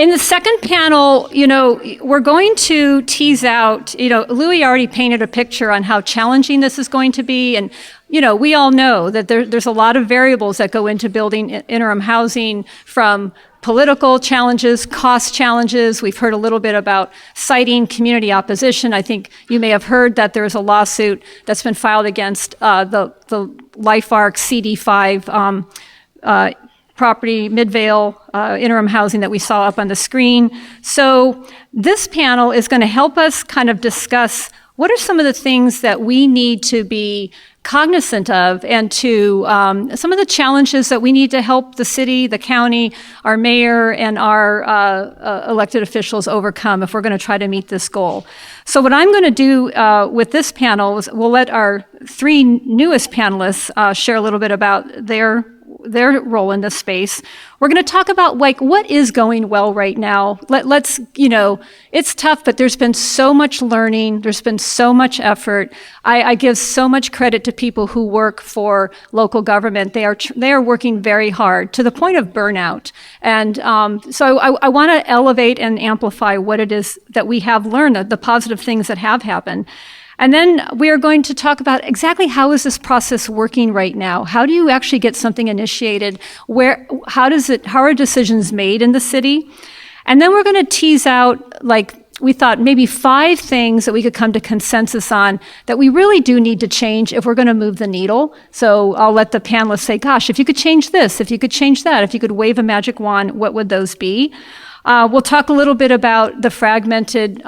In the second panel, we're going to tease out, Louis already painted a picture on how challenging this is going to be. And, we all know that there's a lot of variables that go into building interim housing, from political challenges, cost challenges. We've heard a little bit about citing community opposition. I think you may have heard that there's a lawsuit that's been filed against the LifeArc CD5 property, Midvale interim housing that we saw up on the screen. So this panel is going to help us kind of discuss what are some of the things that we need to be cognizant of, and to some of the challenges that we need to help the city, the county, our mayor, and our elected officials overcome if we're going to try to meet this goal. So what I'm going to do with this panel is we'll let our three newest panelists share a little bit about their role in this space. We're going to talk about what is going well right now. Let's it's tough, but there's been so much learning. There's been so much effort. I give so much credit to people who work for local government. They are working very hard to the point of burnout. And so I want to elevate and amplify what it is that we have learned, the positive things that have happened. And then we are going to talk about exactly how is this process working right now? How do you actually get something initiated? How are decisions made in the city? And then we're going to tease out, we thought maybe 5 things that we could come to consensus on that we really do need to change if we're going to move the needle. So I'll let the panelists say, gosh, if you could change this, if you could change that, if you could wave a magic wand, what would those be? We'll talk a little bit about the fragmented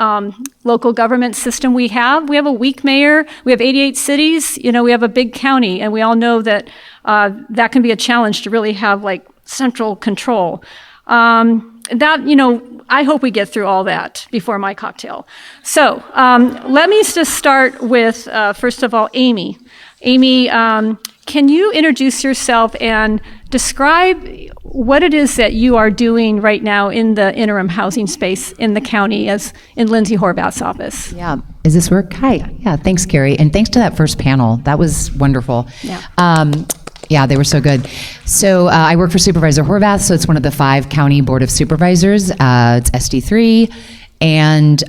local government system we have. We have a weak mayor. We have 88 cities. We have a big county, and we all know that that can be a challenge to really have central control. I hope we get through all that before my cocktail. So let me just start with, first of all, Amy. Amy, can you introduce yourself and describe what it is that you are doing right now in the interim housing space in the county, as in Lindsay Horvath's office? Yeah. Is this work? Hi. Yeah, thanks, Carrie. And thanks to that first panel. That was wonderful. Yeah. Yeah, they were so good. So I work for Supervisor Horvath, so it's one of the 5 county board of supervisors. It's SD3. And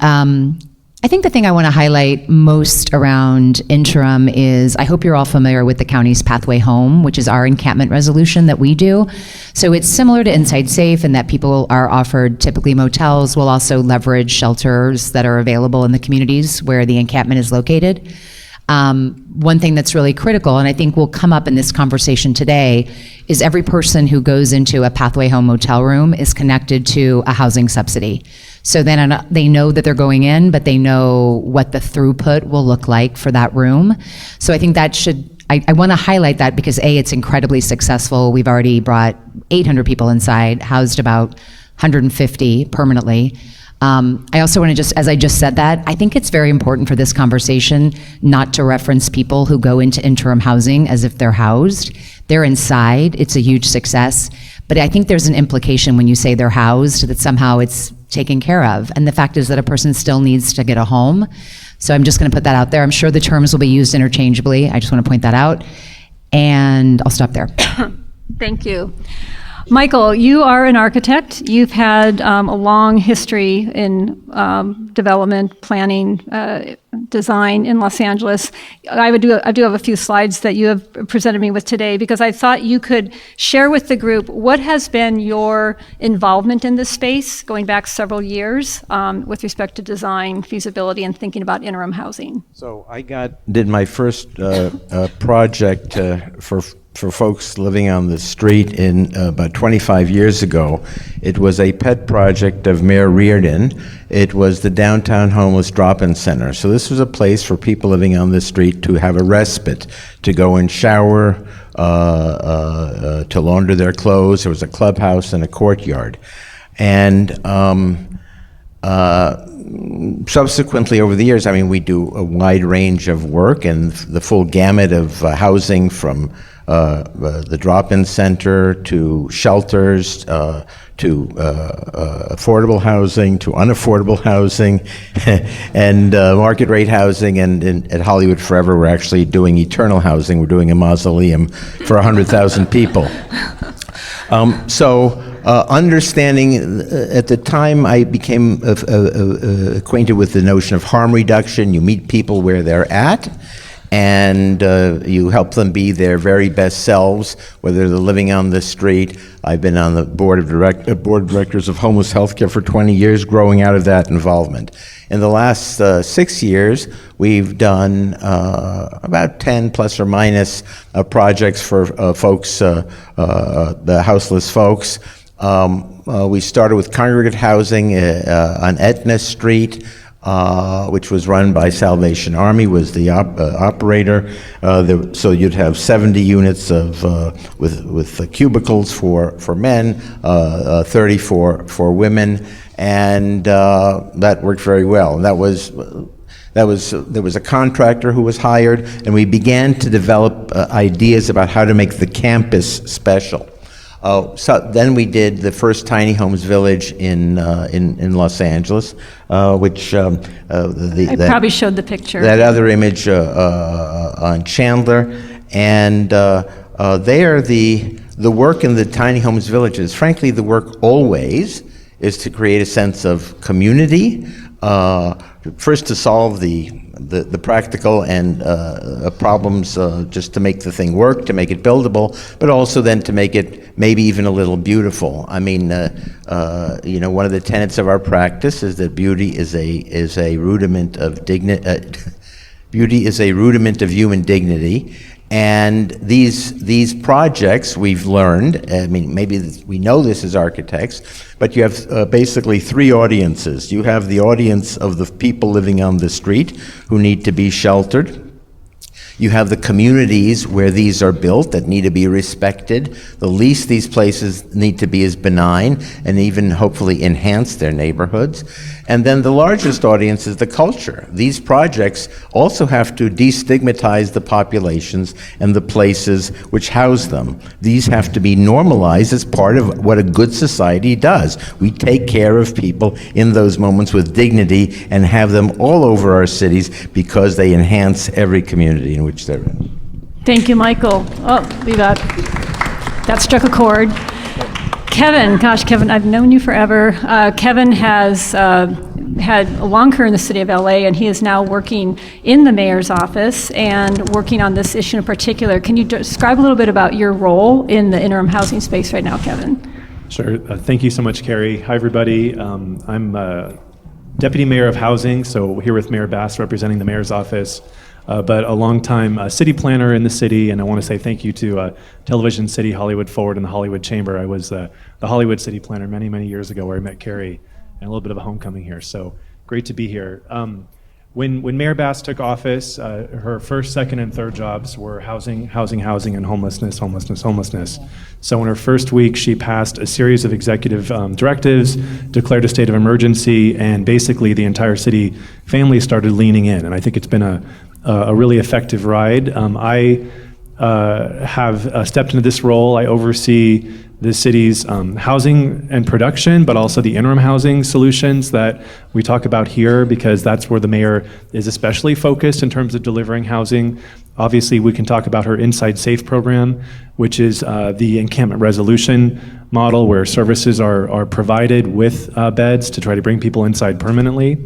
I think the thing I want to highlight most around interim is, I hope you're all familiar with the county's Pathway Home, which is our encampment resolution that we do. So it's similar to Inside Safe in that people are offered typically motels. We'll also leverage shelters that are available in the communities where the encampment is located. One thing that's really critical, and I think will come up in this conversation today, is every person who goes into a Pathway Home motel room is connected to a housing subsidy. So then they know that they're going in, but they know what the throughput will look like for that room. So I think that I want to highlight that because A, it's incredibly successful. We've already brought 800 people inside, housed about 150 permanently. I also want to as I just said that, I think it's very important for this conversation not to reference people who go into interim housing as if they're housed. They're inside. It's a huge success. But I think there's an implication when you say they're housed that somehow it's taken care of. And the fact is that a person still needs to get a home. So I'm just going to put that out there. I'm sure the terms will be used interchangeably. I just want to point that out. And I'll stop there. Thank you. Michael, you are an architect. You've had a long history in development, planning, design in Los Angeles. I do have a few slides that you have presented me with today because I thought you could share with the group what has been your involvement in this space going back several years with respect to design, feasibility, and thinking about interim housing. So I did my first project for folks living on the street in about 25 years ago. It was a pet project of Mayor Reardon. It was the Downtown Homeless Drop-In Center. So this was a place for people living on the street to have a respite, to go and shower, to launder their clothes. There was a clubhouse and a courtyard. And subsequently, over the years, we do a wide range of work and the full gamut of housing, from the drop-in center to shelters, to affordable housing, to unaffordable housing, and market rate housing. And at Hollywood Forever, we're actually doing eternal housing. We're doing a mausoleum for 100,000 people. So understanding, at the time I became acquainted with the notion of harm reduction. You meet people where they're at, and you help them be their very best selves, whether they're living on the street. I've been on the board of directors of homeless healthcare for 20 years, growing out of that involvement. In the last 6 years, we've done about 10 plus or minus projects for folks, the houseless folks. We started with congregate housing on Etna Street, which was run by Salvation Army, was the operator. So you'd have 70 units of with cubicles for men, 30 for women, and that worked very well. And there was a contractor who was hired, and we began to develop ideas about how to make the campus special. So then we did the first tiny homes village in Los Angeles, which I probably showed the picture. That other image on Chandler, and there the work in the tiny homes villages. Frankly, the work always is to create a sense of community. First, to solve the practical and problems, just to make the thing work, to make it buildable, but also then to make it maybe even a little beautiful. I mean, one of the tenets of our practice is that beauty is a rudiment of beauty is a rudiment of human dignity. And these projects, we've learned, I mean, maybe we know this as architects, but you have basically three audiences. You have the audience of the people living on the street who need to be sheltered. You have the communities where these are built that need to be respected. The least these places need to be is benign and even hopefully enhance their neighborhoods. And then the largest audience is the culture. These projects also have to destigmatize the populations and the places which house them. These have to be normalized as part of what a good society does. We take care of people in those moments with dignity and have them all over our cities because they enhance every community in which they're in. Thank you, Michael. Oh, that struck a chord. Kevin, gosh, Kevin, I've known you forever. Kevin has had a long career in the city of LA, and he is now working in the mayor's office and working on this issue in particular. Can you describe a little bit about your role in the interim housing space right now, Kevin? Sure. Thank you so much, Carrie. Hi, everybody. I'm Deputy Mayor of Housing, so here with Mayor Bass representing the mayor's office. But a long-time city planner in the city, and I want to say thank you to Television City, Hollywood Forward, and the Hollywood Chamber. I was the Hollywood city planner many, many years ago where I met Carrie, and a little bit of a homecoming here, so great to be here. When Mayor Bass took office, her first, second, and third jobs were housing, and homelessness. So in her first week, she passed a series of executive directives, declared a state of emergency, and basically the entire city family started leaning in, and I think it's been a really effective ride. I have stepped into this role. I oversee the city's housing and production, but also the interim housing solutions that we talk about here, because that's where the mayor is especially focused in terms of delivering housing. Obviously, we can talk about her Inside Safe program, which is the encampment resolution model where services are provided with beds to try to bring people inside permanently.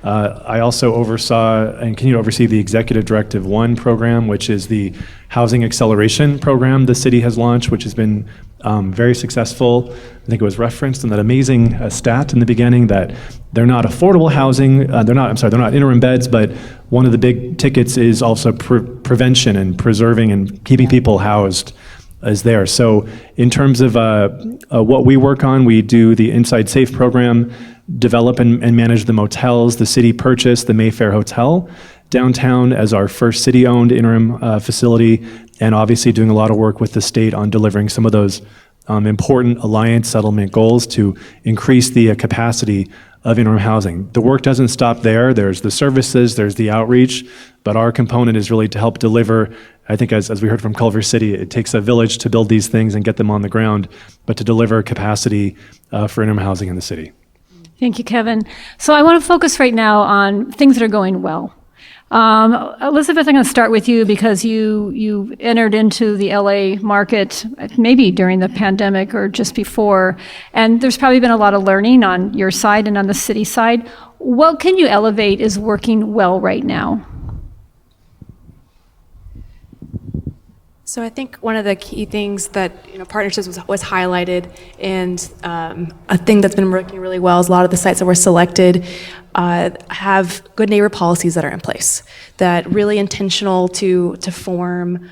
I also oversaw and continue to oversee the Executive Directive 1 program, which is the housing acceleration program the city has launched, which has been very successful. I think it was referenced in that amazing stat in the beginning that they're not affordable housing, they're not interim beds, but one of the big tickets is also prevention and preserving and keeping people housed is there. So in terms of what we work on, we do the Inside Safe program, develop and manage the motels. The city purchased the Mayfair Hotel downtown as our first city-owned interim facility, and obviously doing a lot of work with the state on delivering some of those important alliance settlement goals to increase the capacity of interim housing. The work doesn't stop there. There's the services, there's the outreach, but our component is really to help deliver. I think as we heard from Culver City, it takes a village to build these things and get them on the ground, but to deliver capacity for interim housing in the city. Thank you, Kevin. So I want to focus right now on things that are going well. Elizabeth, I'm going to start with you because you entered into the LA market maybe during the pandemic or just before, and there's probably been a lot of learning on your side and on the city side. What can you elevate is working well right now? So I think one of the key things that partnerships was highlighted, and a thing that's been working really well is a lot of the sites that were selected have good neighbor policies that are in place, that really intentional to form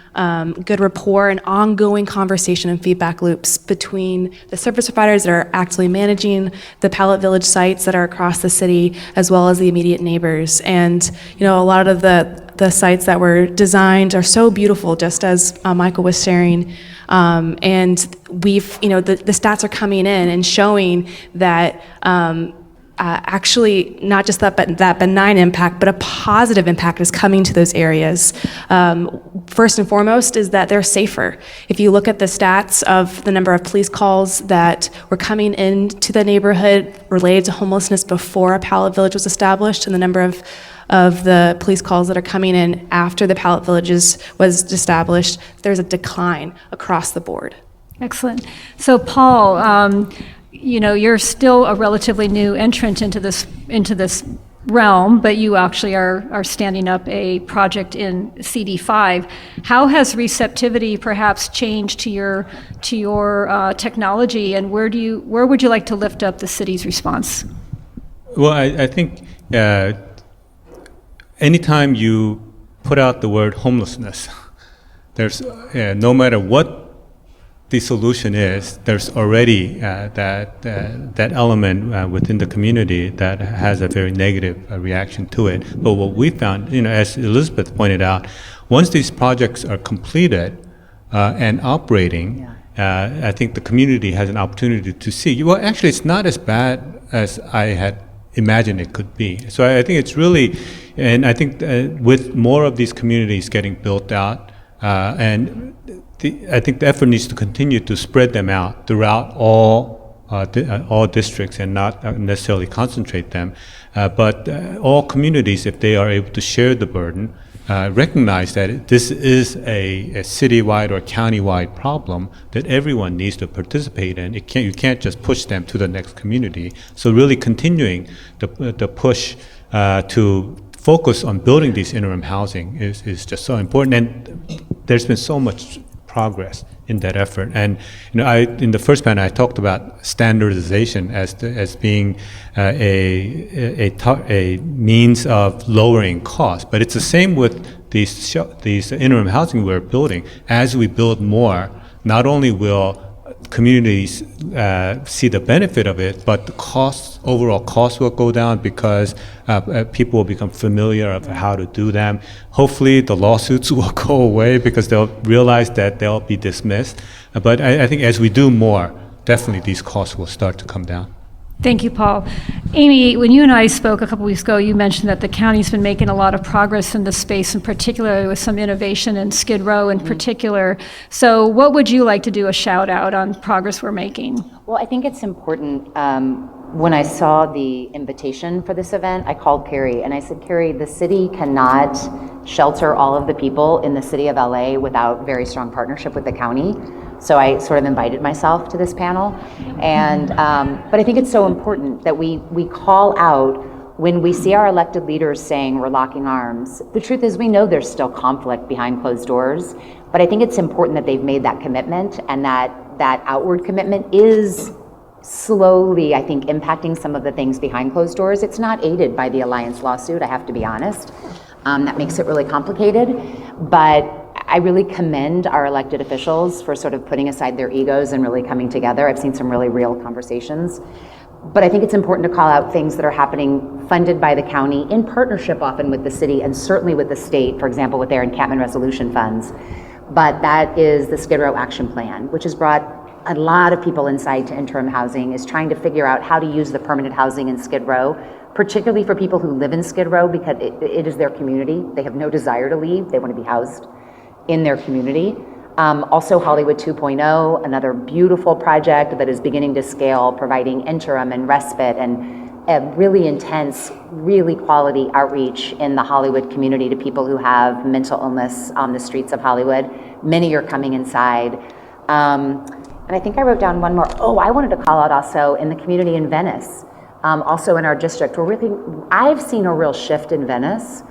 good rapport and ongoing conversation and feedback loops between the service providers that are actively managing the Pallet Village sites that are across the city, as well as the immediate neighbors. And a lot of the sites that were designed are so beautiful, just as Michael was sharing. And we've, the stats are coming in and showing that actually not just that benign impact, but a positive impact is coming to those areas. First and foremost is that they're safer. If you look at the stats of the number of police calls that were coming into the neighborhood related to homelessness before a Pallet Village was established, and the number of the police calls that are coming in after the Pallet Villages was established, there's a decline across the board. Excellent. So Paul, you're still a relatively new entrant into this realm, but you actually are standing up a project in CD5. How has receptivity perhaps changed to your technology, and where would you like to lift up the city's response? Well, I think anytime you put out the word homelessness, there's no matter what the solution is, there's already that element within the community that has a very negative reaction to it. But what we found, as Elizabeth pointed out, once these projects are completed and operating, I think the community has an opportunity to see, well, actually, it's not as bad as I had imagined it could be. So I think it's really, and I think with more of these communities getting built out, I think the effort needs to continue to spread them out throughout all districts and not necessarily concentrate them. But all communities, if they are able to share the burden, recognize that this is a citywide or countywide problem that everyone needs to participate in. You can't just push them to the next community. So really continuing the push to focus on building these interim housing is just so important. And there's been so much progress in that effort. And in the first panel I talked about standardization as being a means of lowering costs. But it's the same with these interim housing we're building. As we build more, not only will communities see the benefit of it, but the overall costs will go down because people will become familiar of how to do them. Hopefully the lawsuits will go away because they'll realize that they'll be dismissed. But I think as we do more, definitely these costs will start to come down. Thank you, Paul. Amy, when you and I spoke a couple weeks ago, you mentioned that the county's been making a lot of progress in this space, and particularly with some innovation in Skid Row in particular. So what would you like to do a shout out on progress we're making? Well, I think it's important. When I saw the invitation for this event, I called Carrie and I said, Carrie, the city cannot shelter all of the people in the city of LA without very strong partnership with the county. So I sort of invited myself to this panel. And but I think it's so important that we call out when we see our elected leaders saying we're locking arms. The truth is we know there's still conflict behind closed doors, but I think it's important that they've made that commitment, and that outward commitment is slowly, I think, impacting some of the things behind closed doors. It's not aided by the Alliance lawsuit, I have to be honest. That makes it really complicated, but I really commend our elected officials for sort of putting aside their egos and really coming together. I've seen some really real conversations. But I think it's important to call out things that are happening funded by the county in partnership often with the city and certainly with the state, for example, with their encampment resolution funds. But that is the Skid Row Action Plan, which has brought a lot of people inside to interim housing, is trying to figure out how to use the permanent housing in Skid Row, particularly for people who live in Skid Row because it is their community. They have no desire to leave. They want to be housed in their community. Also Hollywood 2.0, another beautiful project that is beginning to scale, providing interim and respite and a really intense, really quality outreach in the Hollywood community to people who have mental illness on the streets of Hollywood. Many are coming inside. And I think I wrote down one more. Oh, I wanted to call out also in the community in Venice, also in our district. I've seen a real shift in Venice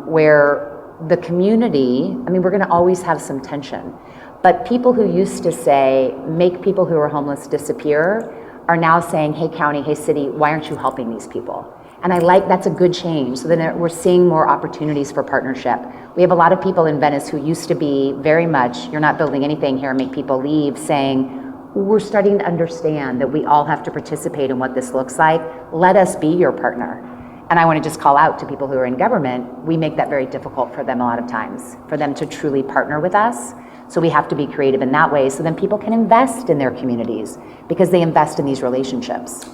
where the community, I mean, we're going to always have some tension, but people who used to say, make people who are homeless disappear, are now saying, hey county, hey city, why aren't you helping these people? And that's a good change. So then we're seeing more opportunities for partnership. We have a lot of people in Venice who used to be very much, you're not building anything here, make people leave, saying, we're starting to understand that we all have to participate in what this looks like. Let us be your partner. And I want to just call out to people who are in government, we make that very difficult for them a lot of times, for them to truly partner with us. So we have to be creative in that way so then people can invest in their communities because they invest in these relationships.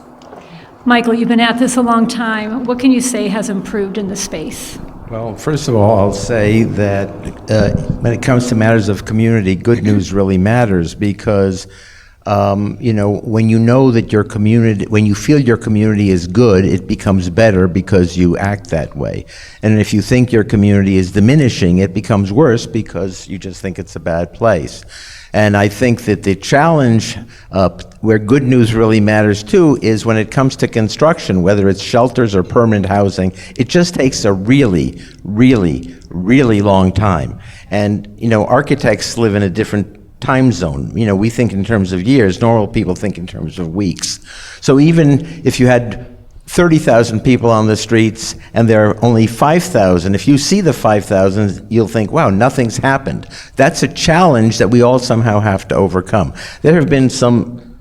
Michael, you've been at this a long time. What can you say has improved in the space? Well, first of all, I'll say that when it comes to matters of community, good news really matters because when you know that your community, when you feel your community is good, it becomes better because you act that way. And if you think your community is diminishing, it becomes worse because you just think it's a bad place. And I think that the challenge where good news really matters too is when it comes to construction, whether it's shelters or permanent housing, it just takes a really, really, really long time. And, architects live in a different time zone. We think in terms of years. Normal people think in terms of weeks. So even if you had 30,000 people on the streets and there are only 5,000, if you see the 5,000, you'll think, wow, nothing's happened. That's a challenge that we all somehow have to overcome. There have been some,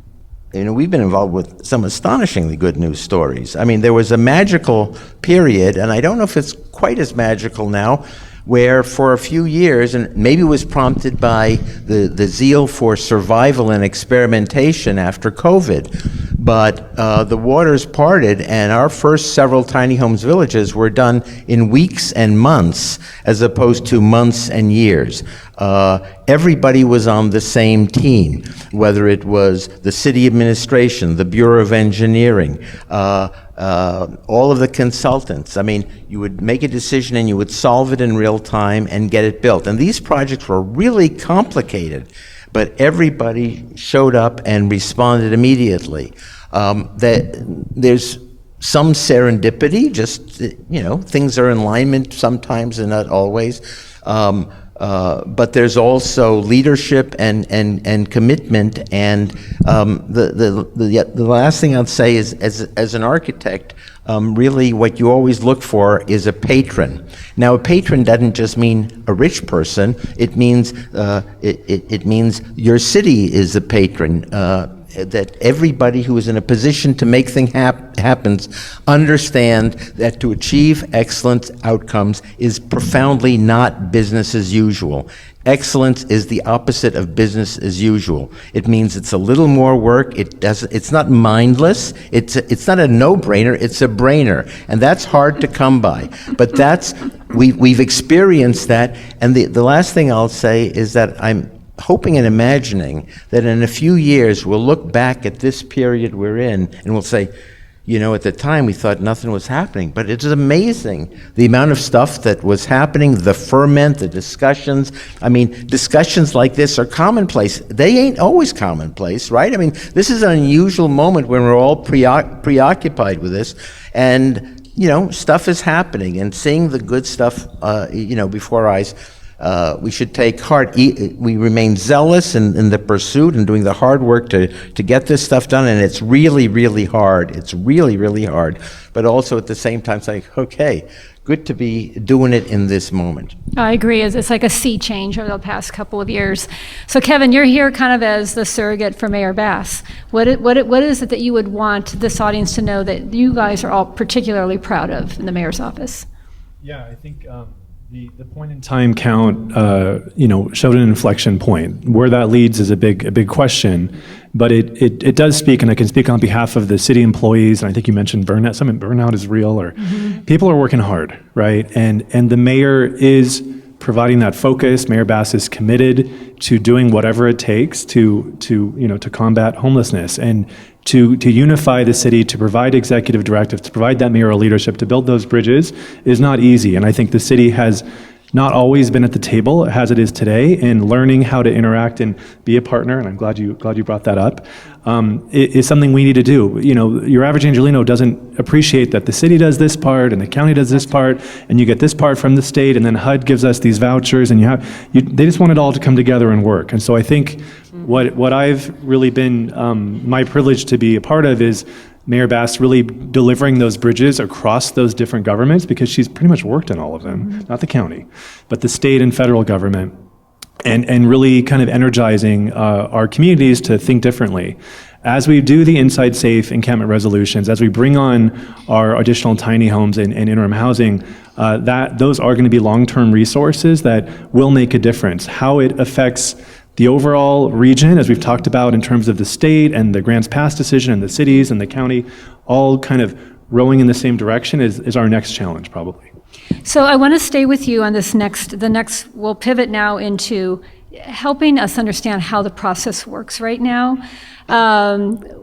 we've been involved with some astonishingly good news stories. I mean, there was a magical period, and I don't know if it's quite as magical now, where for a few years, and maybe it was prompted by the zeal for survival and experimentation after COVID, but the waters parted and our first several tiny homes villages were done in weeks and months as opposed to months and years. Everybody was on the same team, whether it was the city administration, the Bureau of Engineering, all of the consultants. I mean, you would make a decision and you would solve it in real time and get it built. And these projects were really complicated, but everybody showed up and responded immediately. There's some serendipity, just, things are in alignment sometimes and not always. But there's also leadership and commitment. And the last thing I'd say is, as an architect, really what you always look for is a patron. Now, a patron doesn't just mean a rich person. It means it means your city is a patron. That everybody who is in a position to make things happen understand that to achieve excellent outcomes is profoundly not business as usual. Excellence is the opposite of business as usual. It means it's a little more work. It's not mindless. It's not a no-brainer. It's a brainer, and that's hard to come by. But we've experienced that. And the last thing I'll say is that I'm hoping and imagining that in a few years we'll look back at this period we're in and we'll say, at the time we thought nothing was happening, but it's amazing the amount of stuff that was happening, the ferment, the discussions. I mean, discussions like this are commonplace. They ain't always commonplace, right? I mean, this is an unusual moment when we're all preoccupied with this, and, stuff is happening, and seeing the good stuff, before our eyes, we should take heart. We remain zealous in the pursuit and doing the hard work to get this stuff done, and it's really, really hard. It's really, really hard. But also at the same time, it's like, okay, good to be doing it in this moment. I agree. It's like a sea change over the past couple of years. So, Kevin, you're here kind of as the surrogate for Mayor Bass. What is it that you would want this audience to know that you guys are all particularly proud of in the mayor's office? Yeah, I think the point in time count, showed an inflection point. Where that leads is a big question, but it does speak, and I can speak on behalf of the city employees. And I think you mentioned burnout. Burnout is real, or people are working hard, right? And the mayor is providing that focus. Mayor Bass is committed to doing whatever it takes to combat homelessness. And to unify the city, to provide executive directives, to provide that mayoral leadership, to build those bridges is not easy. And I think the city has not always been at the table as it is today in learning how to interact and be a partner, and I'm glad you brought that up. It is something we need to do. You know, your average Angelino doesn't appreciate that the city does this part and the county does this part, and you get this part from the state, and then HUD gives us these vouchers, and they just want it all to come together and work. And so I think what I've really been my privilege to be a part of is Mayor Bass really delivering those bridges across those different governments, because she's pretty much worked in all of them, not the county, but the state and federal government, and really kind of energizing our communities to think differently. As we do the inside safe encampment resolutions, as we bring on our additional tiny homes and interim housing, those are going to be long-term resources that will make a difference. How it affects the overall region, as we've talked about in terms of the state and the grants pass decision and the cities and the county, all kind of rowing in the same direction is our next challenge, probably. So I want to stay with you on this we'll pivot now into helping us understand how the process works right now.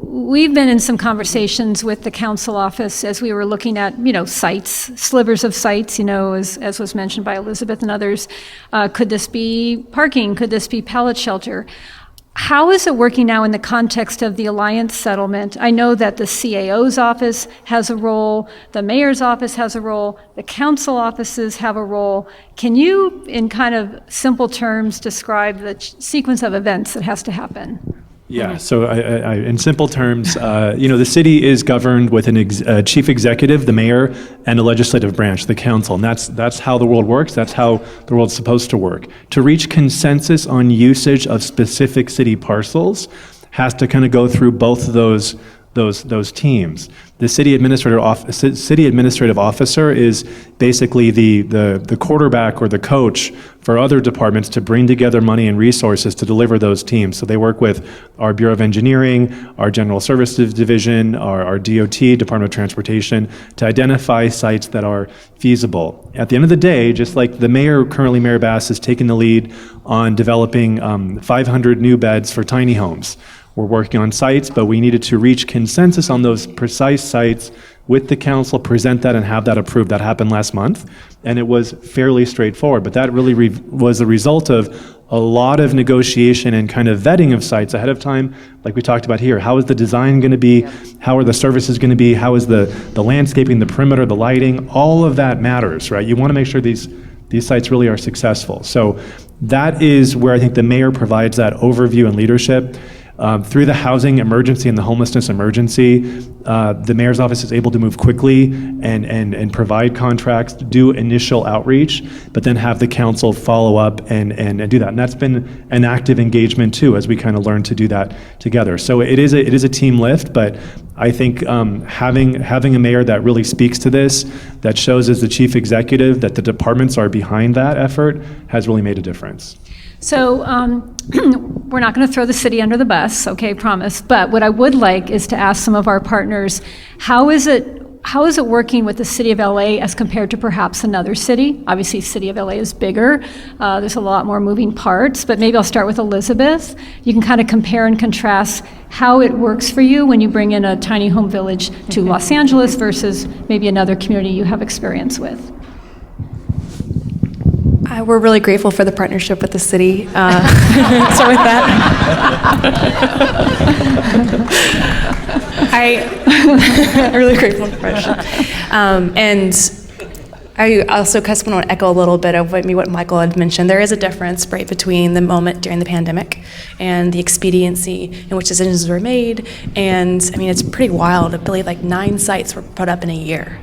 We've been in some conversations with the council office as we were looking at, sites, slivers of sites, as was mentioned by Elizabeth and others. Could this be parking? Could this be pallet shelter? How is it working now in the context of the Alliance settlement? I know that the CAO's office has a role, the mayor's office has a role, the council offices have a role. Can you, in kind of simple terms, describe the sequence of events that has to happen? Yeah, so in simple terms, the city is governed with a chief executive, the mayor, and a legislative branch, the council, and that's how the world works. That's how the world's supposed to work. To reach consensus on usage of specific city parcels has to kind of go through both of those teams. The city administrative officer is basically the quarterback or the coach for other departments to bring together money and resources to deliver those teams. So they work with our Bureau of Engineering, our General Services Division, our DOT, Department of Transportation, to identify sites that are feasible. At the end of the day, just like the mayor, currently Mayor Bass, is taking the lead on developing 500 new beds for tiny homes. We're working on sites, but we needed to reach consensus on those precise sites with the council, present that, and have that approved. That happened last month, and it was fairly straightforward. But that really was a result of a lot of negotiation and kind of vetting of sites ahead of time, like we talked about here. How is the design going to be? How are the services going to be? How is the landscaping, the perimeter, the lighting? All of that matters, right? You want to make sure these sites really are successful. So that is where I think the mayor provides that overview and leadership. Through the housing emergency and the homelessness emergency, the mayor's office is able to move quickly and provide contracts, do initial outreach, but then have the council follow up and do that. And that's been an active engagement too, as we kind of learn to do that together. So it is a team lift, but I think having a mayor that really speaks to this, that shows as the chief executive that the departments are behind that effort, has really made a difference. So we're not going to throw the city under the bus, okay, promise. But what I would like is to ask some of our partners, how is it working with the city of LA as compared to perhaps another city? Obviously, city of LA is bigger. There's a lot more moving parts, but maybe I'll start with Elizabeth. You can kind of compare and contrast how it works for you when you bring in a tiny home village to Los Angeles versus maybe another community you have experience with. We're really grateful for the partnership with the city. Start with that. I'm really grateful for the partnership. And I also just want to echo a little bit of what Michael had mentioned. There is a difference, right, between the moment during the pandemic and the expediency in which decisions were made. And I mean, it's pretty wild. I believe like 9 sites were put up in a year.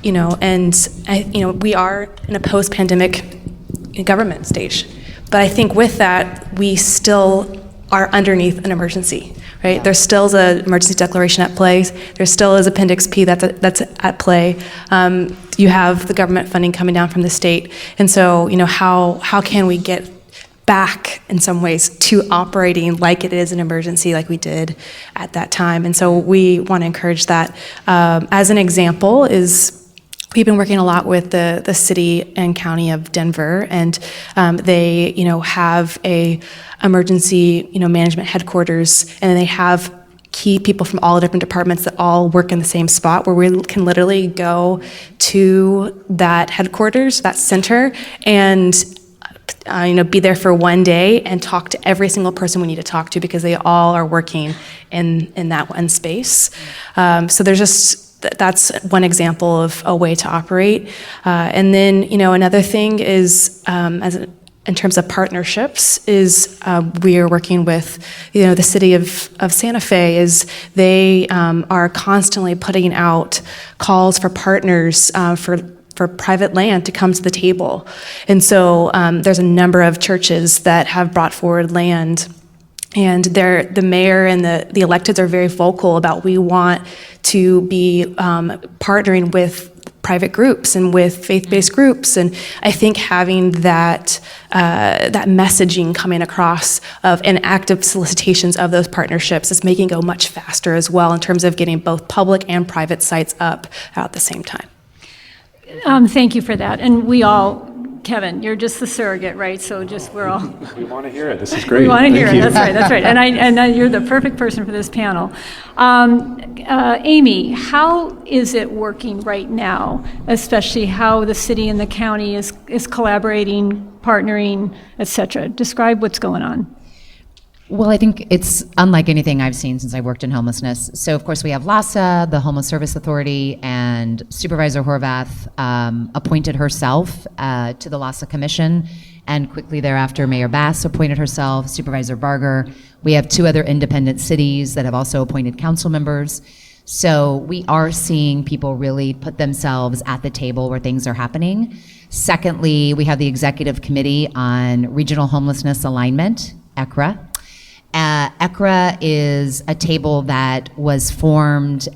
Yeah. And we are in a post-pandemic government stage. But I think with that, we still are underneath an emergency, right? Yeah. There still is an emergency declaration at play. There still is Appendix P that's at play. You have the government funding coming down from the state. And so, how can we get back in some ways to operating like it is an emergency like we did at that time? And so we want to encourage that. As an example is, we've been working a lot with the city and county of Denver, and they, have a emergency, management headquarters, and they have key people from all the different departments that all work in the same spot, where we can literally go to that headquarters, that center, and be there for one day and talk to every single person we need to talk to, because they all are working in that one space. So there's just, that's one example of a way to operate. And then, another thing is, in terms of partnerships, is we are working with, the city of Santa Fe. Is they are constantly putting out calls for partners for private land to come to the table. And so there's a number of churches that have brought forward land, and the mayor and the electeds are very vocal about, we want to be partnering with private groups and with faith-based groups. And I think having that messaging coming across and active solicitations of those partnerships is making it go much faster as well, in terms of getting both public and private sites up at the same time. Thank you for that. And we all, Kevin, you're just the surrogate, right? So we're all. We want to hear it. This is great. We want to hear Thank it. you. That's right. And you're the perfect person for this panel. Amy, how is it working right now, especially how the city and the county is collaborating, partnering, et cetera? Describe what's going on. Well, I think it's unlike anything I've seen since I worked in homelessness. So, of course, we have LASA, the Homeless Service Authority, and Supervisor Horvath appointed herself to the LASA Commission, and quickly thereafter, Mayor Bass appointed herself, Supervisor Barger. We have 2 other independent cities that have also appointed council members. So we are seeing people really put themselves at the table where things are happening. Secondly, we have the Executive Committee on Regional Homelessness Alignment, ECRA. ECRA is a table that was formed.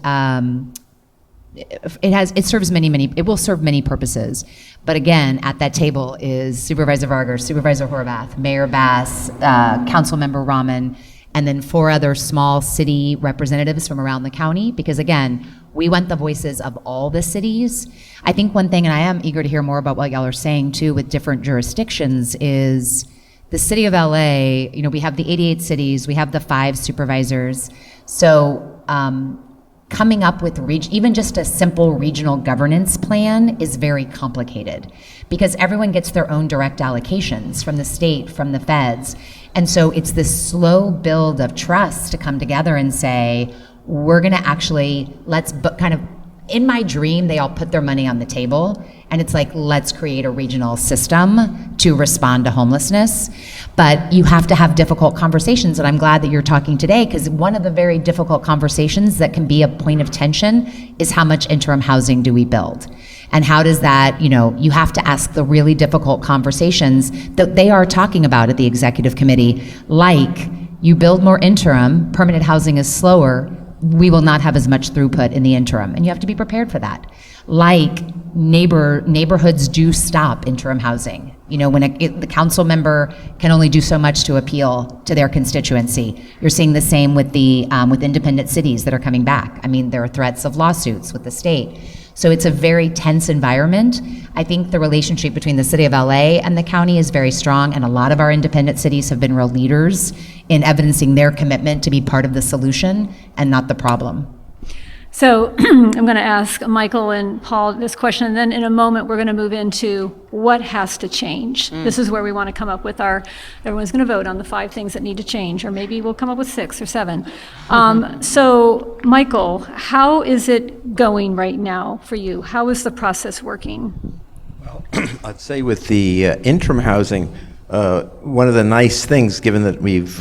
It will serve many purposes. But again, at that table is Supervisor Vargas, Supervisor Horvath, Mayor Bass, Councilmember Rahman, and then 4 other small city representatives from around the county. Because again, we want the voices of all the cities. I think one thing, and I am eager to hear more about what y'all are saying too with different jurisdictions, is the city of LA, we have the 88 cities, we have the 5 supervisors. So coming up with even just a simple regional governance plan is very complicated, because everyone gets their own direct allocations from the state, from the feds. And so it's this slow build of trust to come together and say, we're gonna actually, in my dream, they all put their money on the table, and it's like, let's create a regional system to respond to homelessness. But you have to have difficult conversations, and I'm glad that you're talking today, because one of the very difficult conversations that can be a point of tension is, how much interim housing do we build? And how does that, you have to ask the really difficult conversations that they are talking about at the executive committee, like, you build more interim, permanent housing is slower, we will not have as much throughput in the interim, and you have to be prepared for that. Like, neighborhoods do stop interim housing. When the council member can only do so much to appeal to their constituency. You're seeing the same with with independent cities that are coming back. I mean, there are threats of lawsuits with the state. So it's a very tense environment. I think the relationship between the city of LA and the county is very strong, and a lot of our independent cities have been real leaders in evidencing their commitment to be part of the solution and not the problem. So I'm going to ask Michael and Paul this question, and then in a moment we're going to move into what has to change. This is where we want to come up with everyone's going to vote on the 5 things that need to change, or maybe we'll come up with 6 or 7. So Michael, how is it going right now for you? How is the process working? Well, I'd say with the interim housing, one of the nice things, given that we've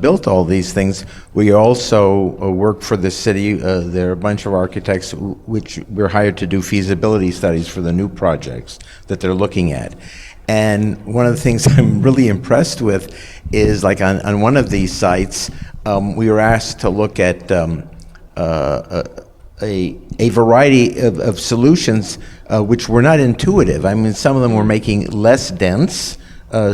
built all these things, we also work for the city. There are a bunch of architects which we're hired to do feasibility studies for the new projects that they're looking at. And one of the things I'm really impressed with is, like, on one of these sites, we were asked to look at a variety of solutions which were not intuitive. I mean, some of them were making less dense, so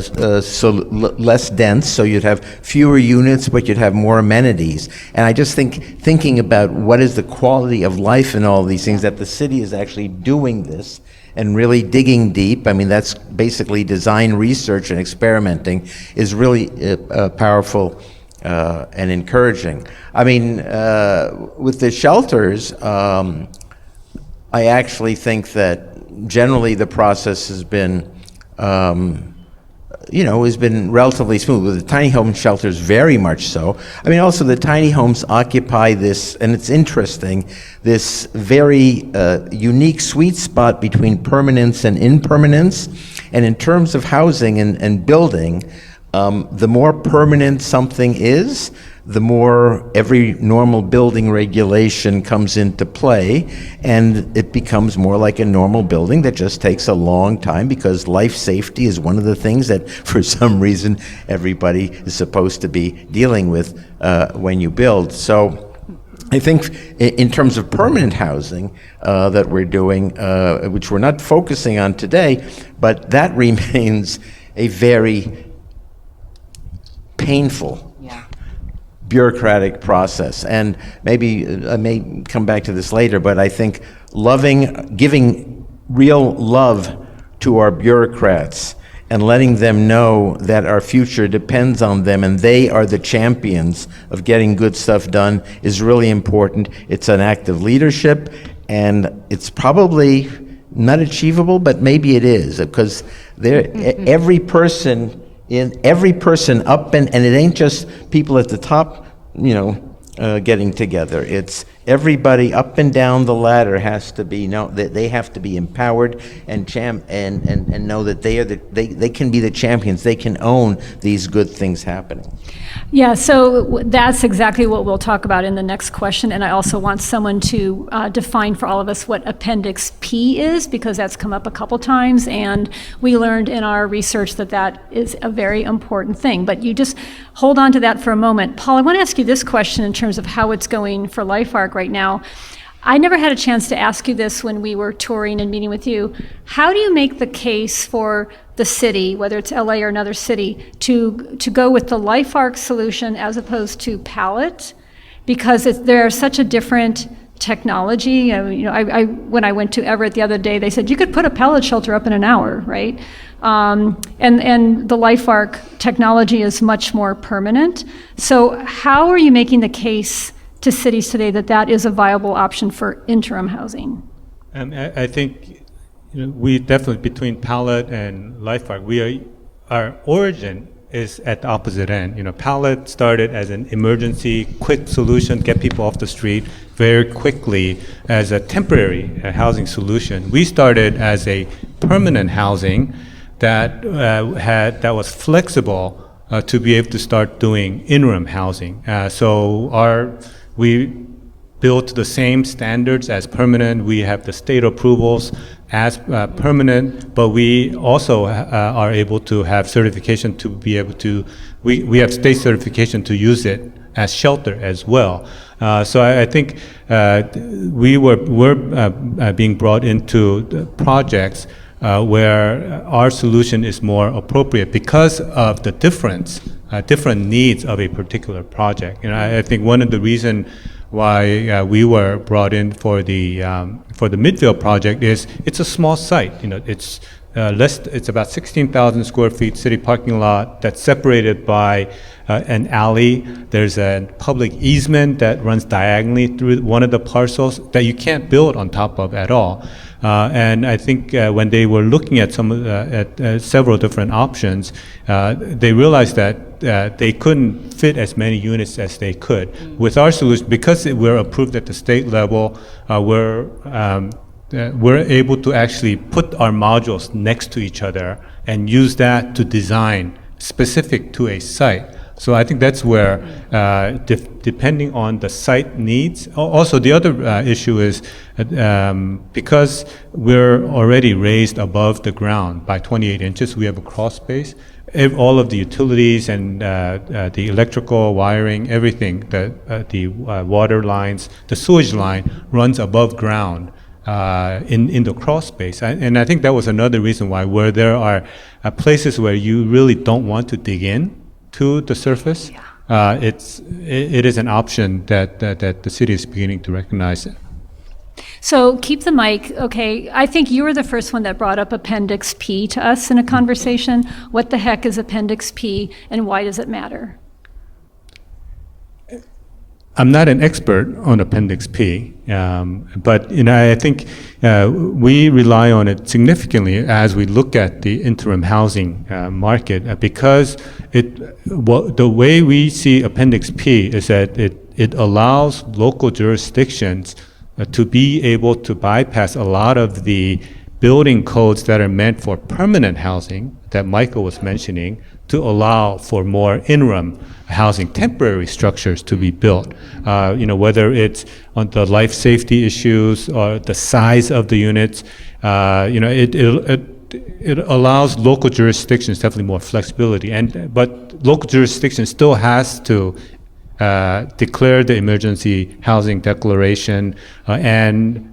you'd have fewer units, but you'd have more amenities. And I just thinking about what is the quality of life in all these things, that the city is actually doing this and really digging deep. I mean, that's basically design research and experimenting, is really powerful and encouraging. I mean, with the shelters, I actually think that generally the process has been, has been relatively smooth. With the tiny home shelters, very much so. I mean, also the tiny homes occupy this, and it's interesting, this very unique sweet spot between permanence and impermanence. And in terms of housing and building, the more permanent something is, the more every normal building regulation comes into play, and it becomes more like a normal building that just takes a long time, because life safety is one of the things that, for some reason, everybody is supposed to be dealing with when you build. So I think in terms of permanent housing that we're doing, which we're not focusing on today, but that remains a very painful bureaucratic process. And maybe I may come back to this later, but I think giving real love to our bureaucrats and letting them know that our future depends on them and they are the champions of getting good stuff done is really important. It's an act of leadership, and it's probably not achievable, but maybe it is, because every person up, and it ain't just people at the top, getting together. It's everybody up and down the ladder has to be that they have to be empowered and know that they can be the champions. They can own these good things happening. Yeah, so that's exactly what we'll talk about in the next question, and I also want someone to define for all of us what Appendix P is, because that's come up a couple times, and we learned in our research that is a very important thing. But you just hold on to that for a moment. Paul, I want to ask you this question in terms of how it's going for LifeArc right now. I never had a chance to ask you this when we were touring and meeting with you. How do you make the case for the city, whether it's LA or another city, to go with the LifeArc solution as opposed to pallet? Because they're such a different technology. When I went to Everett the other day, they said you could put a pallet shelter up in an hour, right? And the LifeArc technology is much more permanent. So how are you making the case to cities today that is a viable option for interim housing? I think we definitely, between pallet and LifeArc, our origin is at the opposite end. Pallet started as an emergency, quick solution, get people off the street very quickly as a temporary housing solution. We started as a permanent housing that was flexible to be able to start doing interim housing. We built the same standards as permanent. We have the state approvals as permanent, but we also are able to have certification to be able to, we have state certification to use it as shelter as well. So I think we're being brought into the projects where our solution is more appropriate because of the different needs of a particular project. I think one of the reasons why we were brought in for the Midvale project is it's a small site. It's it's about 16,000 square feet city parking lot that's separated by an alley. There's a public easement that runs diagonally through one of the parcels that you can't build on top of at all. And I think when they were looking at several different options, they realized that they couldn't fit as many units as they could. With our solution, because we're approved at the state level, we're able to actually put our modules next to each other and use that to design specific to a site. So I think that's where, depending on the site needs. Also, the other issue is because we're already raised above the ground by 28 inches, we have a crawl space. All of the utilities and the electrical wiring, everything, the water lines, the sewage line runs above ground in the crawl space. And I think that was another reason why, where there are places where you really don't want to dig in to the surface, it is an option that the city is beginning to recognize. So keep the mic, okay. I think you were the first one that brought up Appendix P to us in a conversation. What the heck is Appendix P and why does it matter? I'm not an expert on Appendix P, but I think we rely on it significantly as we look at the interim housing market because the way we see Appendix P is that it allows local jurisdictions to be able to bypass a lot of the building codes that are meant for permanent housing that Michael was mentioning to allow for more interim housing, temporary structures to be built. Whether it's on the life safety issues or the size of the units, it allows local jurisdictions definitely more flexibility. But local jurisdiction still has to declare the emergency housing declaration and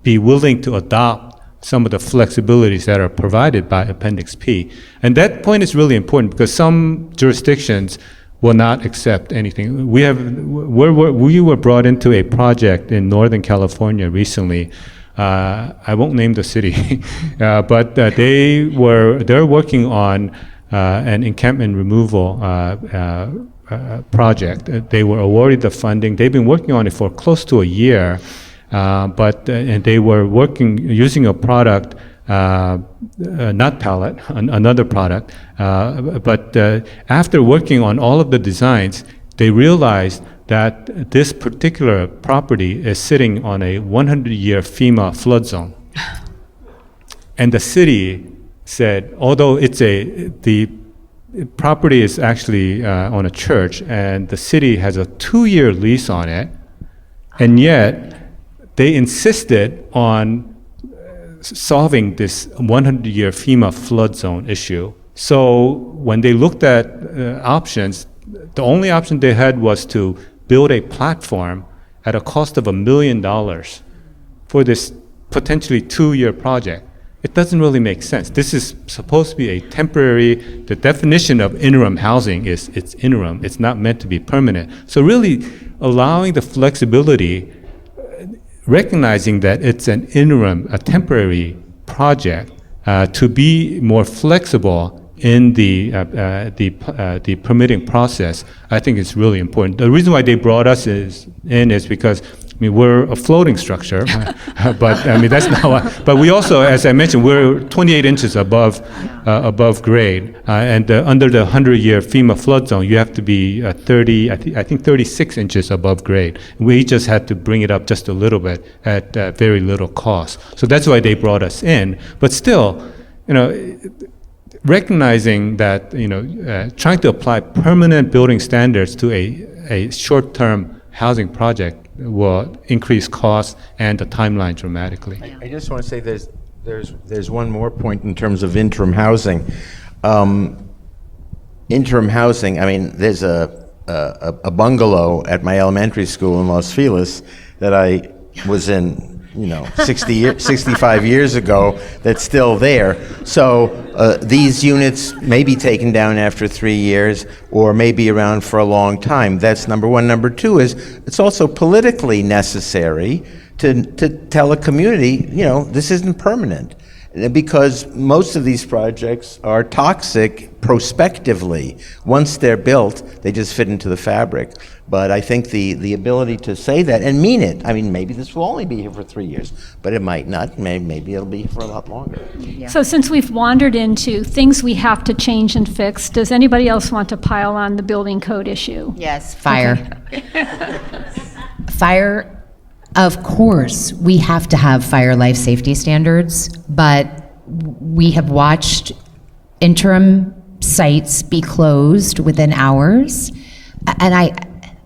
be willing to adopt some of the flexibilities that are provided by Appendix P. And that point is really important because some jurisdictions will not accept anything. We were brought into a project in Northern California recently. I won't name the city, but they're working on an encampment removal project. They were awarded the funding. They've been working on it for close to a year. And they were using a product, not pallet, another product. But after working on all of the designs, they realized that this particular property is sitting on a 100-year FEMA flood zone. And the city said, although the property is actually on a church, and the city has a 2-year lease on it, and yet they insisted on solving this 100-year FEMA flood zone issue. So when they looked at options, the only option they had was to build a platform at a cost of $1 million for this potentially 2-year project. It doesn't really make sense. This is supposed to be a temporary, the definition of interim housing is it's interim. It's not meant to be permanent. So really allowing the flexibility, recognizing that it's an interim, a temporary project, to be more flexible in the permitting process, I think is really important. The reason why they brought us is because we're a floating structure, but that's not what. But we also, as I mentioned, we're 28 inches above grade, and under the 100-year FEMA flood zone, you have to be 36 inches above grade. We just had to bring it up just a little bit at very little cost. So that's why they brought us in. But still, recognizing that trying to apply permanent building standards to a short-term housing project will increase costs and the timeline dramatically. I just want to say there's one more point in terms of interim housing. Interim housing, there's a bungalow at my elementary school in Los Feliz that I was in 65 years ago that's still there. So these units may be taken down after 3 years or may be around for a long time. That's number one. Number two is it's also politically necessary to tell a community, this isn't permanent. Because most of these projects are toxic prospectively. Once they're built, they just fit into the fabric. But I think the ability to say that and mean it, maybe this will only be here for 3 years, but it might not. Maybe it'll be for a lot longer. Yeah. So since we've wandered into things we have to change and fix, does anybody else want to pile on the building code issue? Yes, fire. Fire. Of course, we have to have fire life safety standards, but we have watched interim sites be closed within hours. And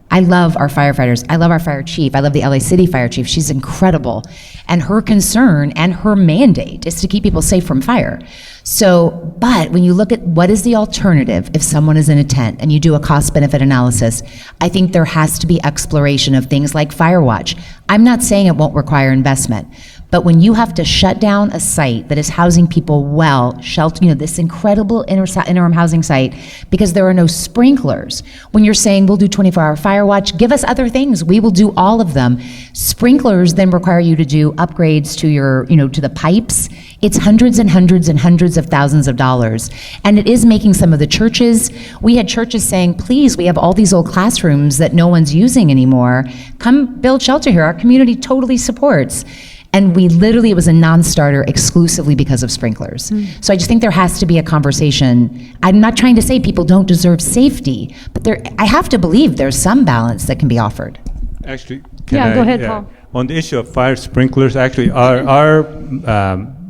I love our firefighters. I love our fire chief. I love the LA City fire chief. She's incredible. And her concern and her mandate is to keep people safe from fire. So, but when you look at what is the alternative if someone is in a tent and you do a cost-benefit analysis, I think there has to be exploration of things like fire watch. I'm not saying it won't require investment, But when you have to shut down a site that is housing people well, shelter, this incredible interim housing site, because there are no sprinklers, when you're saying we'll do 24-hour fire watch, give us other things, we will do all of them. Sprinklers then require you to do upgrades to your, to the pipes. It's hundreds and hundreds and hundreds of thousands of dollars. And it is making some of the churches, we had churches saying, please, we have all these old classrooms that no one's using anymore. Come build shelter here. Our community totally supports. And it was a non-starter exclusively because of sprinklers. So I just think there has to be a conversation. I'm not trying to say people don't deserve safety, but I have to believe there's some balance that can be offered. Actually, Go ahead, Paul. On the issue of fire sprinklers, actually, our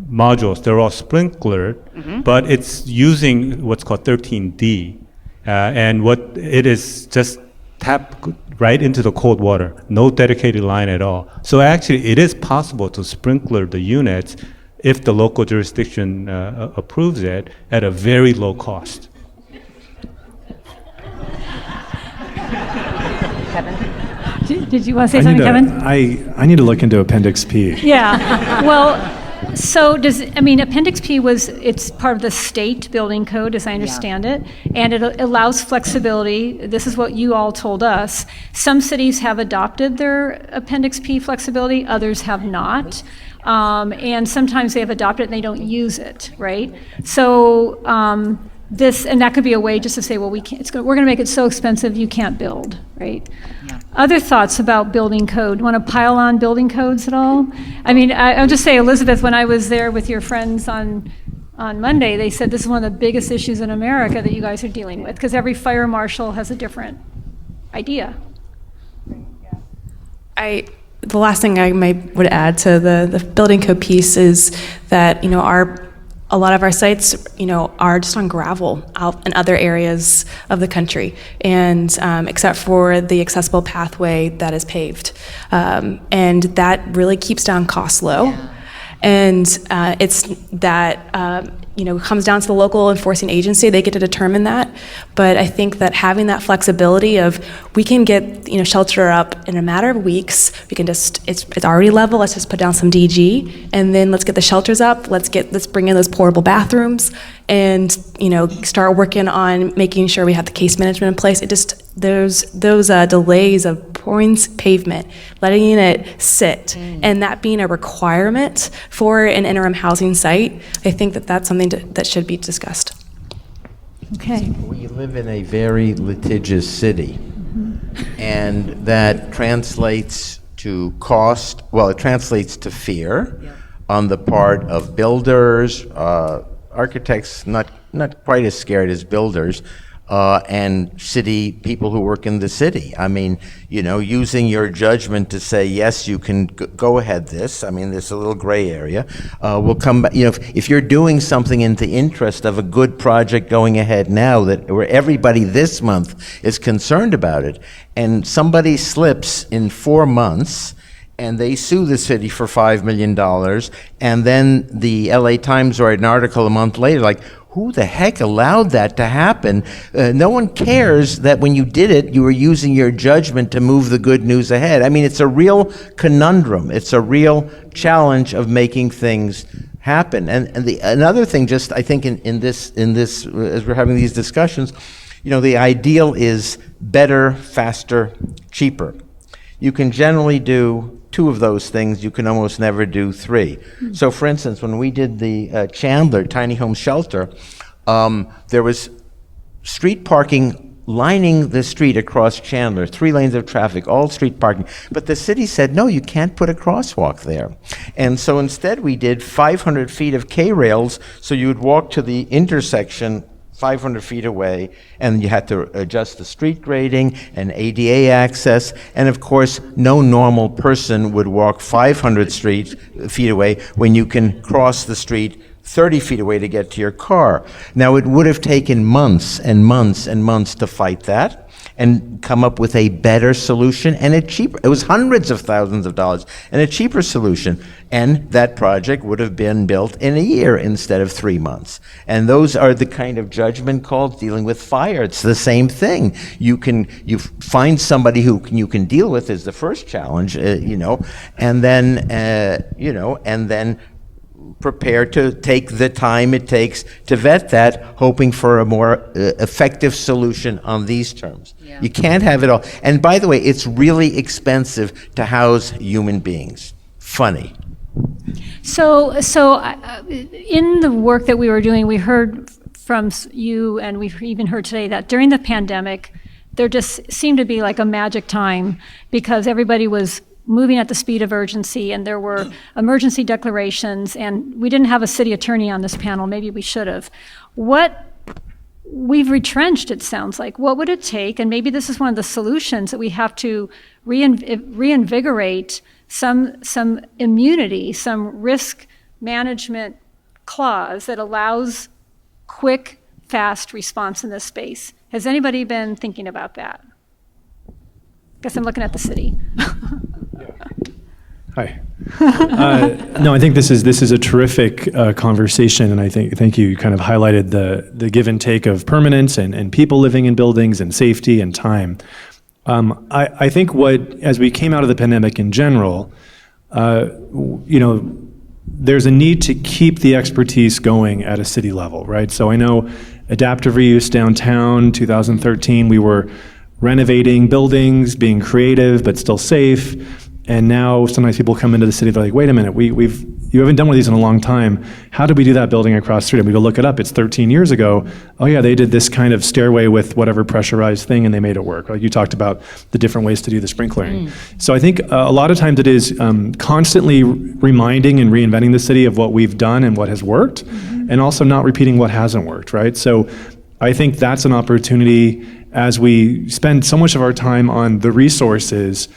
modules, they're all sprinklered, but it's using what's called 13D. And what it is just tap right into the cold water, no dedicated line at all. So actually, it is possible to sprinkler the units if the local jurisdiction approves it at a very low cost. Did you want to say something, Kevin? I need to look into Appendix P. Yeah. Well, so Appendix P it's part of the state building code, as I understand it, and it allows flexibility. This is what you all told us. Some cities have adopted their Appendix P flexibility, others have not. And sometimes they have adopted it and they don't use it, right? So and that could be a way just to say, well, we're going to make it so expensive you can't build, right? Yeah. Other thoughts about building code? Want to pile on building codes at all? I'll just say, Elizabeth, when I was there with your friends on Monday, they said this is one of the biggest issues in America that you guys are dealing with, because every fire marshal has a different idea. The last thing I would add to the building code piece is that, a lot of our sites, are just on gravel out in other areas of the country, and except for the accessible pathway that is paved, and that really keeps down costs low. Yeah. And it's that comes down to the local enforcing agency. They get to determine that. But I think that having that flexibility of, we can get shelter up in a matter of weeks. We can just it's already level. Let's just put down some DG, and then let's get the shelters up. Let's bring in those portable bathrooms, and start working on making sure we have the case management in place. Those delays of pouring pavement, letting it sit, and that being a requirement for an interim housing site, I think that's something that should be discussed. Okay. We live in a very litigious city, and that translates to cost. Well, it translates to fear on the part of builders, architects, not quite as scared as builders, and city people who work in the city. Using your judgment to say, yes, you can go ahead this. There's a little gray area. We'll come back. If you're doing something in the interest of a good project going ahead now, where everybody this month is concerned about it, and somebody slips in 4 months, and they sue the city for $5 million, and then the LA Times write an article a month later, like, who the heck allowed that to happen? No one cares that when you did it, you were using your judgment to move the good news ahead. It's a real conundrum. It's a real challenge of making things happen. And another thing, just I think in this as we're having these discussions, the ideal is better, faster, cheaper. You can generally do 2 of those things. You can almost never do 3. So for instance, when we did the Chandler Tiny Home Shelter, there was street parking lining the street across Chandler, 3 lanes of traffic, all street parking. But the city said, no, you can't put a crosswalk there. And so instead we did 500 feet of K-rails, so you would walk to the intersection 500 feet away, and you had to adjust the street grading and ADA access, and of course, no normal person would walk 500 feet away when you can cross the street 30 feet away to get to your car. Now, it would have taken months and months and months to fight that, and come up with a better solution and a cheaper, it was hundreds of thousands of dollars, and a cheaper solution. And that project would have been built in a year instead of 3 months. And those are the kind of judgment calls dealing with fire. It's the same thing. You find somebody who you can deal with is the first challenge, and then prepare to take the time it takes to vet that, hoping for a more effective solution on these terms. Yeah. You can't have it all. And by the way, it's really expensive to house human beings. Funny. So in the work that we were doing, we heard from you, and we've even heard today, that during the pandemic, there just seemed to be like a magic time because everybody was moving at the speed of urgency, and there were emergency declarations, and we didn't have a city attorney on this panel. Maybe we should have. We've retrenched, it sounds like. What would it take, and maybe this is one of the solutions, that we have to reinvigorate some immunity, some risk management clause that allows quick, fast response in this space. Has anybody been thinking about that? Guess I'm looking at the city. Hi. No, I think this is a terrific conversation, and I thank you. You kind of highlighted the give and take of permanence and people living in buildings and safety and time. I think as we came out of the pandemic in general, there's a need to keep the expertise going at a city level, right? So I know adaptive reuse downtown, 2013, we were renovating buildings, being creative but still safe. And now sometimes people come into the city, they're like, wait a minute, you haven't done one of these in a long time. How did we do that building across the street? And we go look it up, it's 13 years ago. Oh yeah, they did this kind of stairway with whatever pressurized thing and they made it work. Like you talked about the different ways to do the sprinklering. So I think a lot of times it is constantly reminding and reinventing the city of what we've done and what has worked, and also not repeating what hasn't worked, right? So I think that's an opportunity as we spend so much of our time on the resources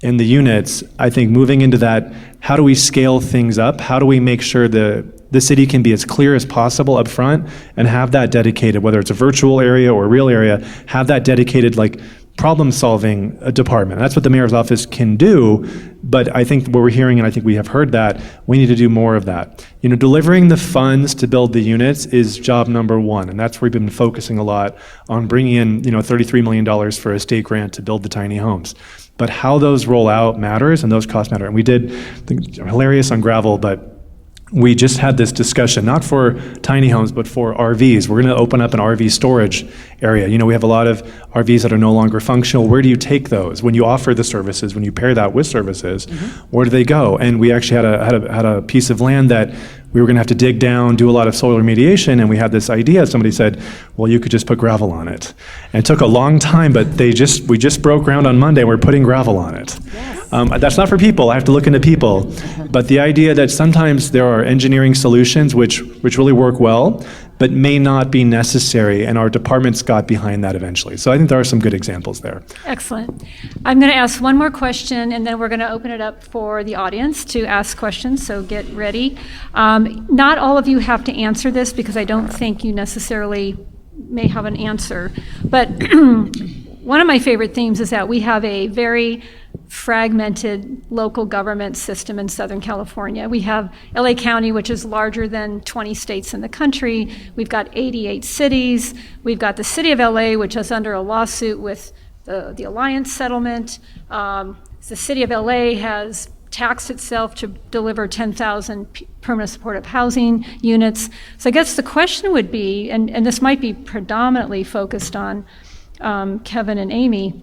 in the units. I think moving into that, how do we scale things up? How do we make sure the city can be as clear as possible up front and have that dedicated, whether it's a virtual area or a real area, have that dedicated like problem-solving department. That's what the mayor's office can do, but I think what we're hearing, and I think we have heard that, we need to do more of that. Delivering the funds to build the units is job number one, and that's where we've been focusing a lot on bringing in, $33 million for a state grant to build the tiny homes. But how those roll out matters, and those costs matter. And we did, I think, hilarious on gravel, but we just had this discussion, not for tiny homes, but for RVs. We're going to open up an RV storage area. We have a lot of RVs that are no longer functional. Where do you take those? When you offer the services, when you pair that with services, where do they go? And we actually had a piece of land that we were going to have to dig down, do a lot of soil remediation, and we had this idea. Somebody said, well, you could just put gravel on it. And it took a long time, but we just broke ground on Monday, and we're putting gravel on it. Yes. That's not for people, I have to look into people. But the idea that sometimes there are engineering solutions which really work well, but may not be necessary, and our departments got behind that eventually. So I think there are some good examples there. Excellent. I'm going to ask one more question, and then we're going to open it up for the audience to ask questions, so get ready. Not all of you have to answer this because I don't think you necessarily may have an answer, but one of my favorite themes is that we have a very fragmented local government system in Southern California. We have LA County, which is larger than 20 states in the country. We've got 88 cities. We've got the city of LA, which is under a lawsuit with the Alliance settlement. The city of LA has taxed itself to deliver 10,000 permanent supportive housing units. So I guess the question would be, and this might be predominantly focused on Kevin and Amy,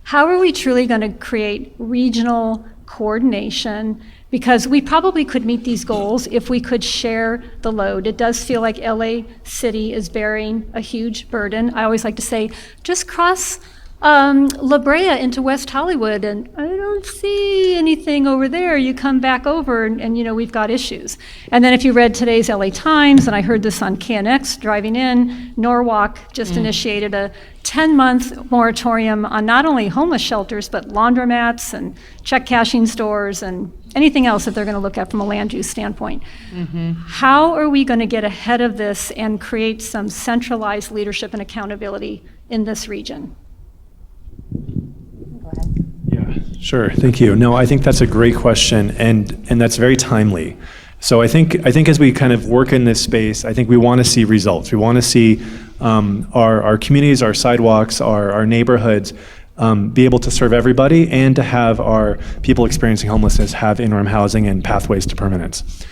how are we truly going to create regional coordination? Because we probably could meet these goals if we could share the load. It does feel like LA City is bearing a huge burden. I always like to say, just cross La Brea into West Hollywood, and I don't see anything over there. You come back over, and we've got issues. And then if you read today's LA Times, and I heard this on KNX driving in, Norwalk just initiated a 10-month moratorium on not only homeless shelters, but laundromats and check cashing stores and anything else that they're going to look at from a land use standpoint. How are we going to get ahead of this and create some centralized leadership and accountability in this region? Sure, thank you. No, I think that's a great question, and that's very timely. So I think as we kind of work in this space, I think we want to see results. We want to see our communities, our sidewalks, our neighborhoods be able to serve everybody, and to have our people experiencing homelessness have interim housing and pathways to permanence.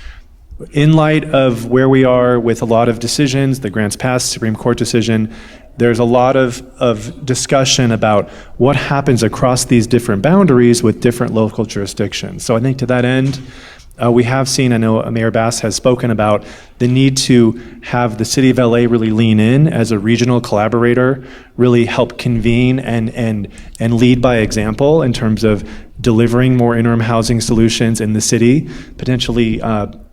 In light of where we are with a lot of decisions, the Grants Pass Supreme Court decision, there's a lot of discussion about what happens across these different boundaries with different local jurisdictions. So I think to that end, we have seen, I know Mayor Bass has spoken about the need to have the City of LA really lean in as a regional collaborator, really help convene and lead by example in terms of delivering more interim housing solutions in the city, potentially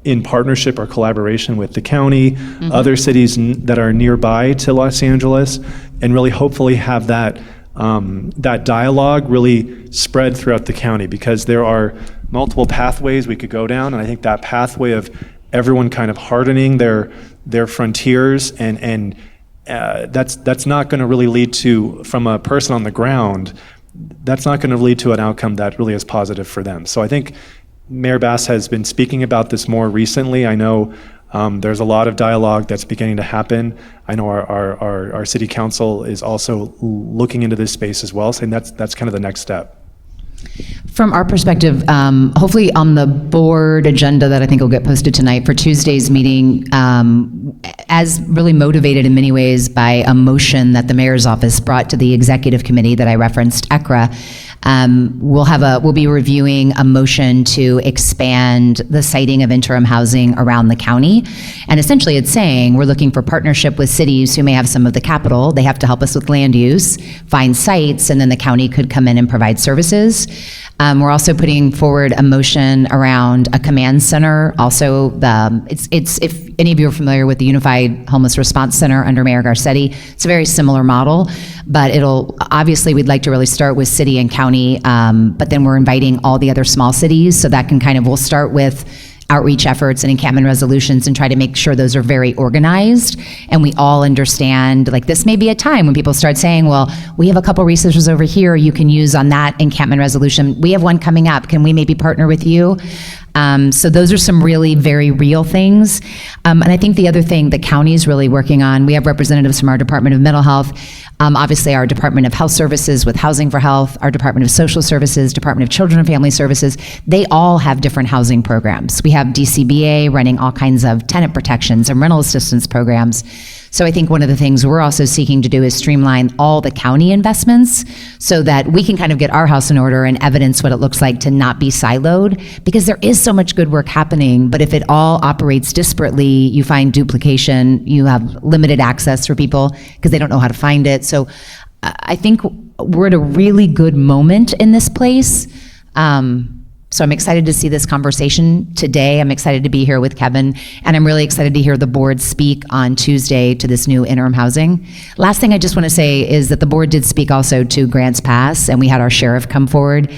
in partnership or collaboration with the county, other cities that are nearby to Los Angeles, and really hopefully have that dialogue really spread throughout the county, because there are multiple pathways we could go down, and I think that pathway of everyone kind of hardening their frontiers and that's not going to really lead to, from a person on the ground, that's not going to lead to an outcome that really is positive for them. So I think Mayor Bass has been speaking about this more recently. I know there's a lot of dialogue that's beginning to happen. I know our city council is also looking into this space as well, saying that's kind of the next step. From our perspective, hopefully on the board agenda that I think will get posted tonight for Tuesday's meeting, as really motivated in many ways by a motion that the mayor's office brought to the executive committee that I referenced, ECRA, we'll be reviewing a motion to expand the siting of interim housing around the county. And essentially it's saying we're looking for partnership with cities who may have some of the capital. They have to help us with land use, find sites, and then the county could come in and provide services. We're also putting forward a motion around a command center. Also, it's if any of you are familiar with the Unified Homeless Response Center under Mayor Garcetti, it's a very similar model, but obviously we'd like to really start with city and county, but then we're inviting all the other small cities, so that can we'll start with outreach efforts and encampment resolutions and try to make sure those are very organized and we all understand, this may be a time when people start saying, well, we have a couple resources over here you can use on that encampment resolution. We have one coming up. Can we maybe partner with you? So those are some really very real things. And I think the other thing the county is really working on, we have representatives from our Department of Mental Health, obviously our Department of Health Services with Housing for Health, our Department of Social Services, Department of Children and Family Services. They all have different housing programs. We have DCBA running all kinds of tenant protections and rental assistance programs. So I think one of the things we're also seeking to do is streamline all the county investments so that we can kind of get our house in order and evidence what it looks like to not be siloed, because there is so much good work happening, but if it all operates disparately, you find duplication, you have limited access for people because they don't know how to find it. So I think we're at a really good moment in this place. So I'm excited to see this conversation today. I'm excited to be here with Kevin, and I'm really excited to hear the board speak on Tuesday to this new interim housing. Last thing I just want to say is that the board did speak also to Grants Pass, and we had our sheriff come forward,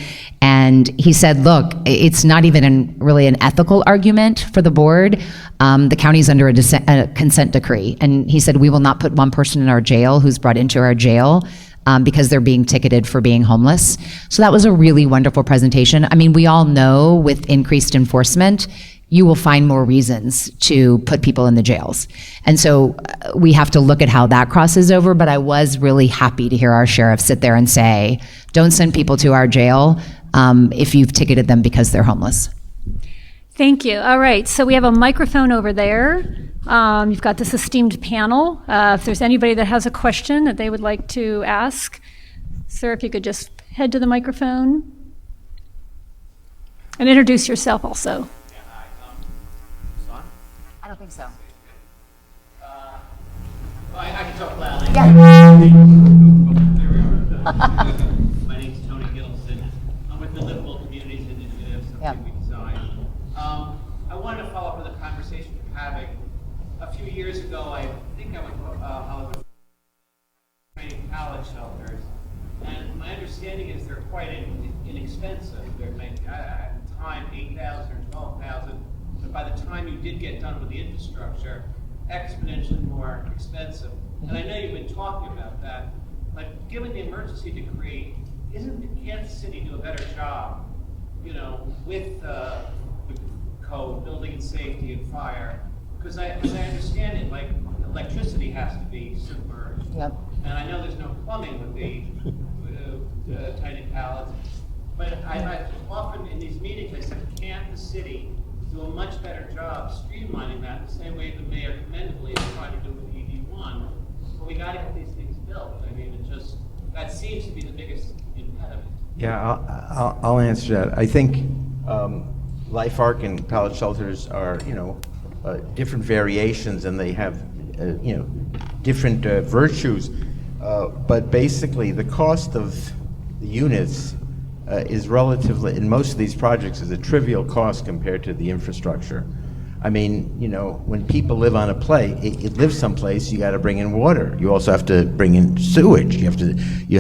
and he said, look, it's not even really an ethical argument for the board. The county's under a consent decree, and he said, we will not put one person in our jail who's brought into our jail because they're being ticketed for being homeless. So that was a really wonderful presentation. I mean, we all know with increased enforcement, you will find more reasons to put people in the jails. And so we have to look at how that crosses over, but I was really happy to hear our sheriff sit there and say, don't send people to our jail if you've ticketed them because they're homeless. Thank you. All right, so we have a microphone over there. You've got this esteemed panel. If there's anybody that has a question that they would like to ask, sir, if you could just head to the microphone and introduce yourself also. I don't think so. I can talk loudly. Yeah. My name's Tony Gittleson. I'm with the Livable Communities Initiative, something we designed. I wanted to follow up with a conversation we're having. A few years ago, I think I went to Hollywood training college shelters, and my understanding is they're quite inexpensive. They're at the time $8,000 or $12,000, but by the time you did get done with the infrastructure, exponentially more expensive. And I know you've been talking about that, but given the emergency to create can't the city do a better job, with the code, building and safety and fire? Because as I understand it, like, electricity has to be submerged. Yep. And I know there's no plumbing with the tiny pallets. But I've often in these meetings, I said, can't the city do a much better job streamlining that the same way the mayor commendably is trying to do with ED1? But we got to get these things built. I mean, that seems to be the biggest impediment. Yeah, I'll answer that. I think Life Arc and pallet shelters are, different variations, and they have, different virtues. But basically, the cost of the units is relatively, in most of these projects, is a trivial cost compared to the infrastructure. I mean, when people live on a live someplace, you got to bring in water. You also have to bring in sewage. You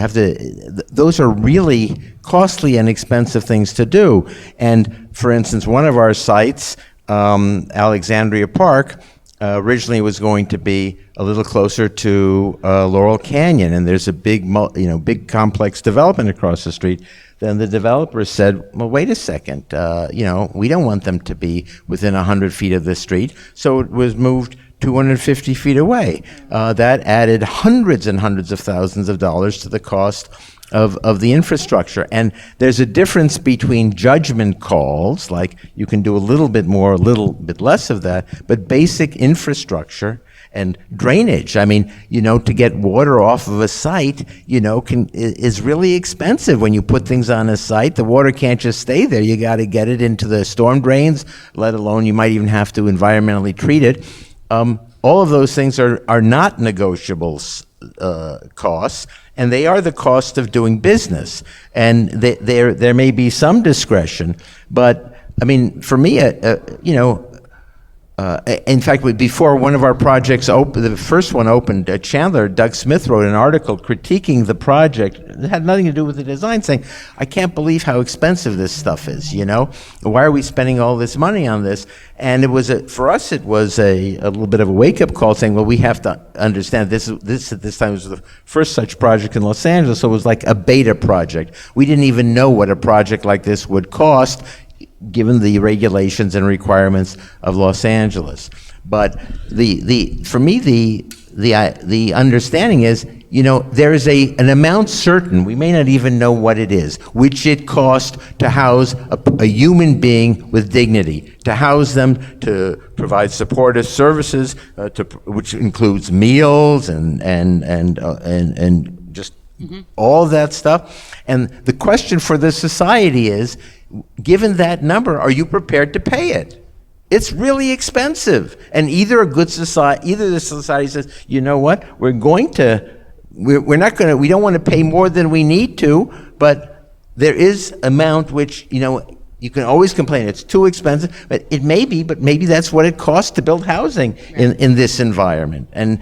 have to. Those are really costly and expensive things to do. And for instance, one of our sites, Alexandria Park, originally was going to be a little closer to Laurel Canyon, and there's a big, big complex development across the street. Then the developer said, well, wait a second, we don't want them to be within 100 feet of the street, so it was moved 250 feet away. That added hundreds and hundreds of thousands of dollars to the cost of the infrastructure. And there's a difference between judgment calls, like you can do a little bit more, a little bit less of that, but basic infrastructure and drainage. I mean, to get water off of a site, is really expensive. When you put things on a site, the water can't just stay there. You got to get it into the storm drains, let alone you might even have to environmentally treat it. All of those things are not negotiable costs, and they are the cost of doing business. And there may be some discretion, but I mean, for me, in fact, before one of our projects opened, the first one opened, Chandler, Doug Smith wrote an article critiquing the project. It had nothing to do with the design, saying, I can't believe how expensive this stuff is, Why are we spending all this money on this? And for us, it was a little bit of a wake-up call, saying, well, we have to understand this at this time was the first such project in Los Angeles, so it was like a beta project. We didn't even know what a project like this would cost, given the regulations and requirements of Los Angeles. But for me, the understanding is, there is an amount certain, we may not even know what it is, which it costs to house a human being with dignity, to house them, to provide supportive services, which includes meals and just all that stuff. And the question for the society is, given that number, are you prepared to pay it? It's really expensive. And either the society says, you know what, we don't want to pay more than we need to, but there is amount which, you can always complain it's too expensive, but maybe that's what it costs to build housing in this environment. And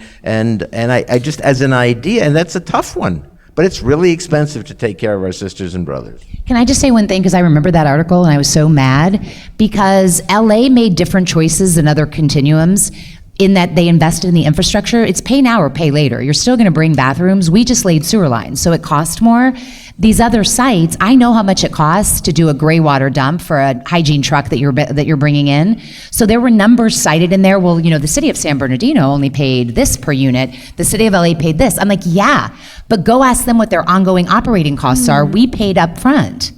I just, as an idea, and that's a tough one, but it's really expensive to take care of our sisters and brothers. Can I just say one thing? Because I remember that article and I was so mad because LA made different choices than other continuums in that they invested in the infrastructure. It's pay now or pay later. You're still going to bring bathrooms. We just laid sewer lines, so it cost more. These other sites, I know how much it costs to do a gray water dump for a hygiene truck that you're bringing in. So there were numbers cited in there. Well, the city of San Bernardino only paid this per unit. The city of LA paid this. I'm like, yeah, but go ask them what their ongoing operating costs are. We paid up front.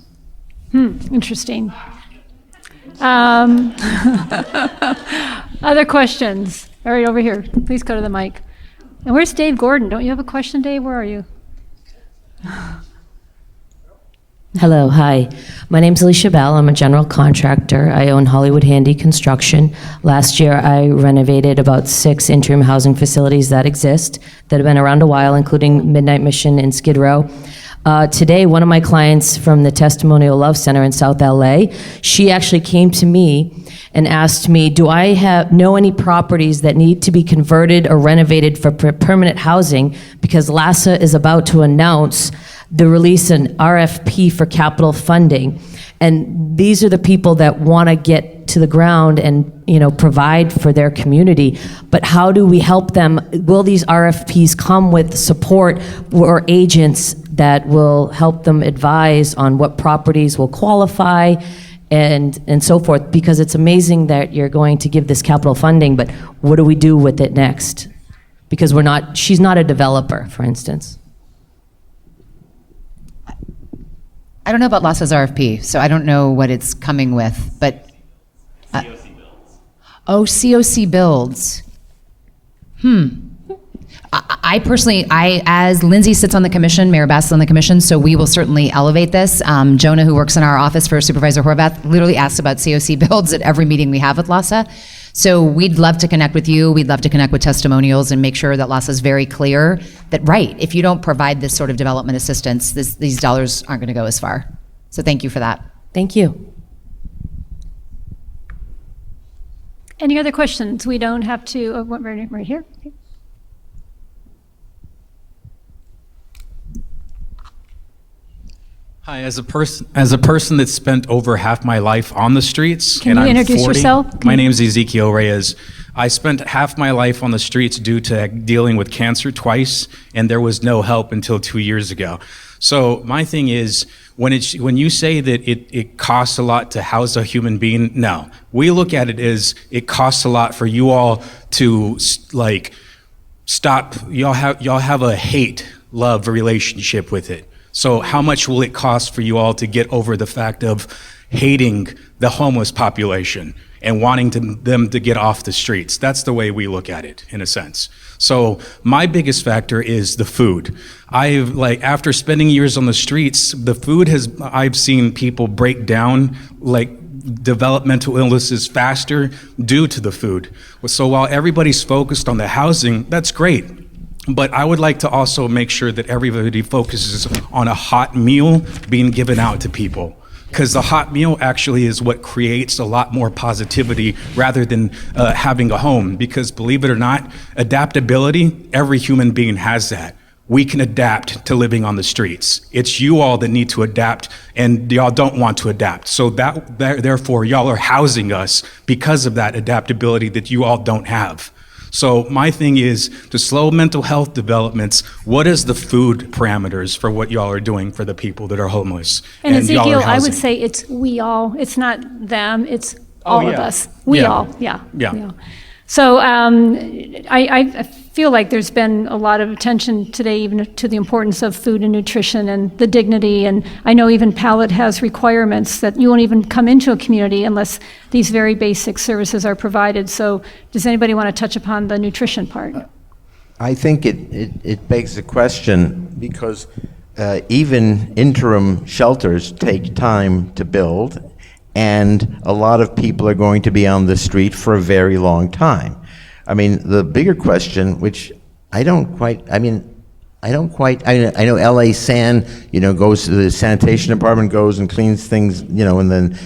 Interesting. Other questions? All right, over here. Please go to the mic. And where's Dave Gordon? Don't you have a question, Dave? Where are you? Hello, hi. My name's Alicia Bell. I'm a general contractor. I own Hollywood Handy Construction. Last year, I renovated about 6 interim housing facilities that exist, that have been around a while, including Midnight Mission and Skid Row. Today, one of my clients from the Testimonial Love Center in South LA, she actually came to me and asked me, do I know any properties that need to be converted or renovated for permanent housing? Because LASA is about to announce the release an RFP for capital funding. And these are the people that want to get to the ground and provide for their community. But how do we help them? Will these RFPs come with support or agents that will help them advise on what properties will qualify and so forth, because it's amazing that you're going to give this capital funding, but what do we do with it next? Because she's not a developer, for instance. I don't know about LAHSA's RFP, so I don't know what it's coming with, but. COC builds. Oh, COC builds. I personally, as Lindsay sits on the commission, Mayor Bass is on the commission, so we will certainly elevate this. Jonah, who works in our office for Supervisor Horvath, literally asks about COC builds at every meeting we have with LAHSA. So we'd love to connect with you. We'd love to connect with testimonials and make sure that LAHSA is very clear that, right, if you don't provide this sort of development assistance, these dollars aren't going to go as far. So thank you for that. Thank you. Any other questions? We don't have to, right here. Okay. Hi, as a person that's spent over half my life on the streets, Can and you I'm introduce 40, yourself? My name is Ezekiel Reyes. I spent half my life on the streets due to dealing with cancer twice, and there was no help until 2 years ago. So my thing is, when you say that it costs a lot to house a human being, no. We look at it as it costs a lot for you all to stop. Y'all have a hate-love relationship with it. So how much will it cost for you all to get over the fact of hating the homeless population and wanting them to get off the streets? That's the way we look at it, in a sense. So my biggest factor is the food. After spending years on the streets, I've seen people break down, developmental illnesses faster due to the food. So while everybody's focused on the housing, that's great. But I would like to also make sure that everybody focuses on a hot meal being given out to people. Because the hot meal actually is what creates a lot more positivity rather than having a home. Because believe it or not, adaptability, every human being has that. We can adapt to living on the streets. It's you all that need to adapt, and y'all don't want to adapt. So therefore, y'all are housing us because of that adaptability that you all don't have. So my thing is to slow mental health developments. What is the food parameters for what y'all are doing for the people that are homeless? And y'all are Ezekiel, I would housing? say it's we all. It's not them. It's all of yeah. us. We Yeah. all. Yeah. Yeah. We all. So I feel like there's been a lot of attention today even to the importance of food and nutrition and the dignity. And I know even Pallet has requirements that you won't even come into a community unless these very basic services are provided. So does anybody want to touch upon the nutrition part? I think it begs the question because even interim shelters take time to build, and a lot of people are going to be on the street for a very long time. I mean, the bigger question, which I know LA San, goes to the sanitation department, goes and cleans things, and then,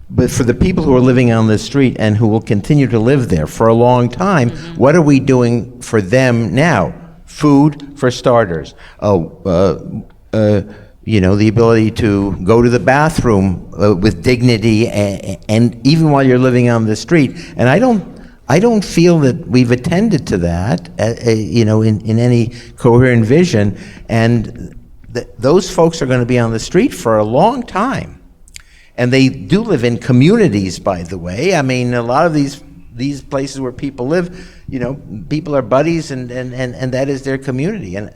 but for the people who are living on the street and who will continue to live there for a long time, what are we doing for them now? Food, for starters. The ability to go to the bathroom with dignity, and even while you're living on the street. And I don't feel that we've attended to that, in any coherent vision. And those folks are going to be on the street for a long time. And they do live in communities, by the way. I mean, a lot of these places where people live, people are buddies, and that is their community. And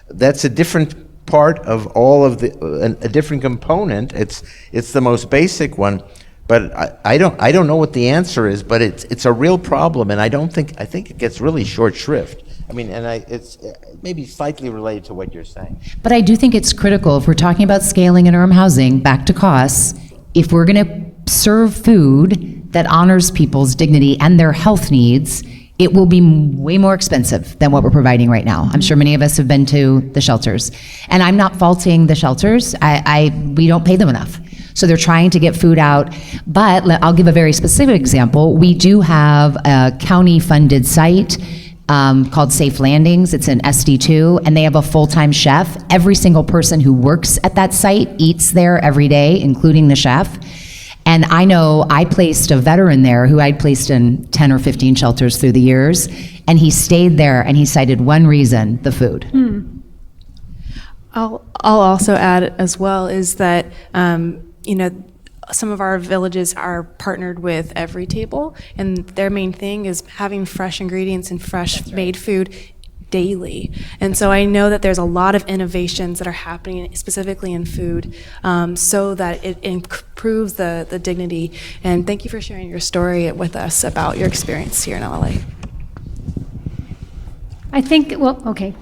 that's a different part of all of a different component. It's the most basic one. But I don't know what the answer is, but it's a real problem, and I think it gets really short shrift. I mean, and it's maybe slightly related to what you're saying. But I do think it's critical, if we're talking about scaling interim housing, back to costs, if we're going to serve food that honors people's dignity and their health needs, it will be way more expensive than what we're providing right now. I'm sure many of us have been to the shelters. And I'm not faulting the shelters. We don't pay them enough. So they're trying to get food out. But I'll give a very specific example. We do have a county-funded site called Safe Landings. It's in SD2, and they have a full-time chef. Every single person who works at that site eats there every day, including the chef. And I know I placed a veteran there who I'd placed in 10 or 15 shelters through the years, and he stayed there, and he cited one reason: the food. I'll also add as well is that, some of our villages are partnered with Every Table, and their main thing is having fresh ingredients and fresh made food daily. And so I know that there's a lot of innovations that are happening specifically in food, so that it improves the dignity. And thank you for sharing your story with us about your experience here in LA. I think, well, okay.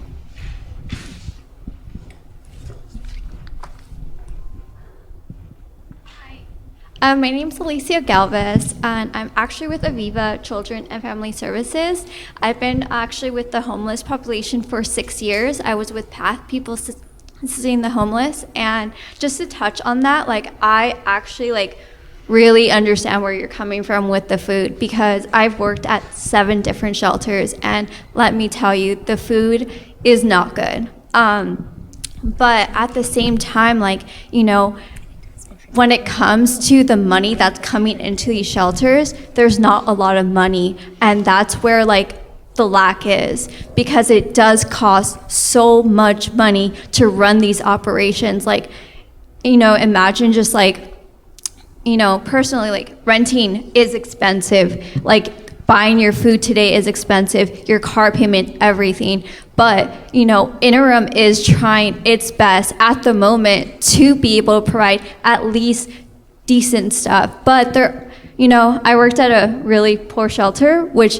My name is Alicia Galvez, and I'm actually with Aviva Children and Family Services. I've been actually with the homeless population for 6 years. I was with PATH, People Assisting the Homeless, and just to touch on that, I actually really understand where you're coming from with the food, because I've worked at 7 different shelters, and let me tell you, the food is not good. But at the same time, when it comes to the money that's coming into these shelters, there's not a lot of money, and that's where the lack is, because it does cost so much money to run these operations. Imagine just personally, renting is expensive, buying your food today is expensive, your car payment, everything. But, Interim is trying its best at the moment to be able to provide at least decent stuff. But I worked at a really poor shelter, which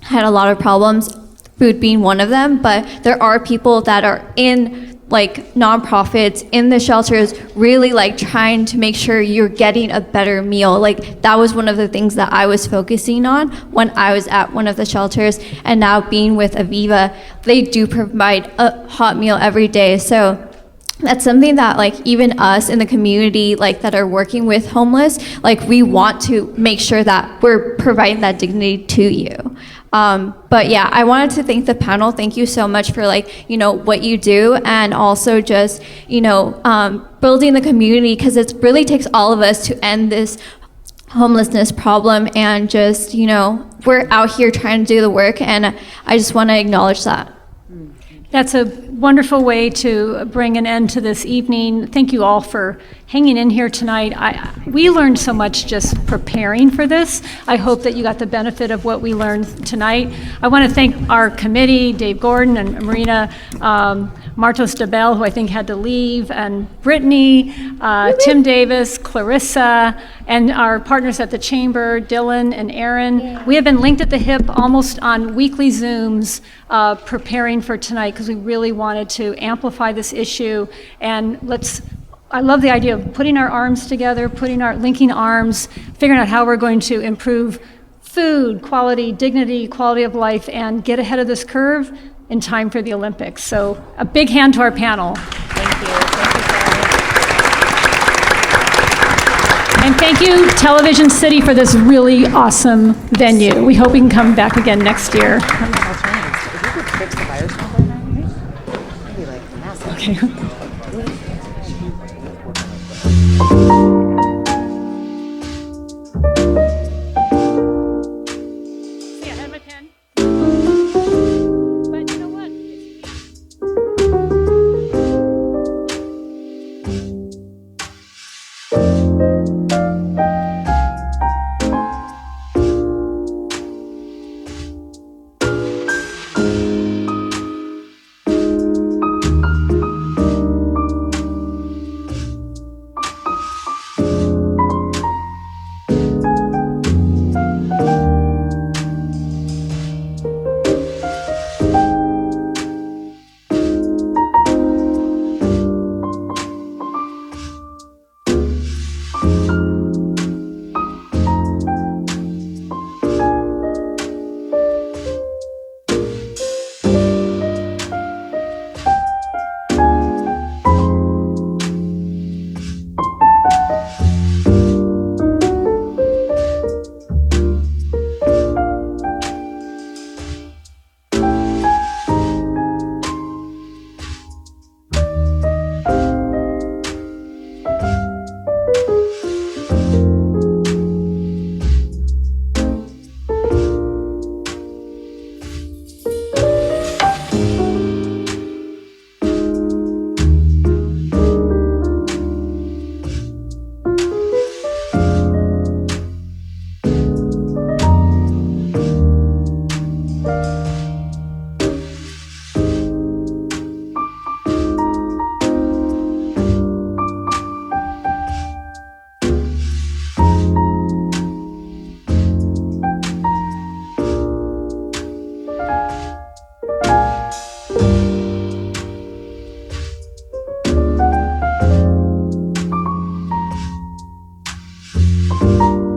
had a lot of problems, food being one of them. But there are people that are in nonprofits in the shelters really trying to make sure you're getting a better meal. That was one of the things that I was focusing on when I was at one of the shelters, and now being with Aviva, they do provide a hot meal every day. So that's something that even us in the community that are working with homeless, we want to make sure that we're providing that dignity to you. But yeah, I wanted to thank the panel. Thank you so much for what you do, and also just building the community, because it really takes all of us to end this homelessness problem, and just we're out here trying to do the work, and I just want to acknowledge that. That's a wonderful way to bring an end to this evening. Thank you all for hanging in here tonight. We learned so much just preparing for this. I hope that you got the benefit of what we learned tonight. I want to thank our committee, Dave Gordon and Marina Martos DeBell, who I think had to leave, and Brittany, Tim Davis, Clarissa, and our partners at the Chamber, Dylan and Aaron. Yeah. We have been linked at the hip almost on weekly Zooms preparing for tonight, because we really wanted to amplify this issue. And I love the idea of putting our arms together, linking arms, figuring out how we're going to improve food, quality, dignity, quality of life, and get ahead of this curve in time for the Olympics. So a big hand to our panel. Thank you. Thank you, Sarah. And thank you, Television City, for this really awesome venue. We hope we can come back again next year. If we could fix the virus number, maybe massive. Okay. See, I had my pen. But you know what? you.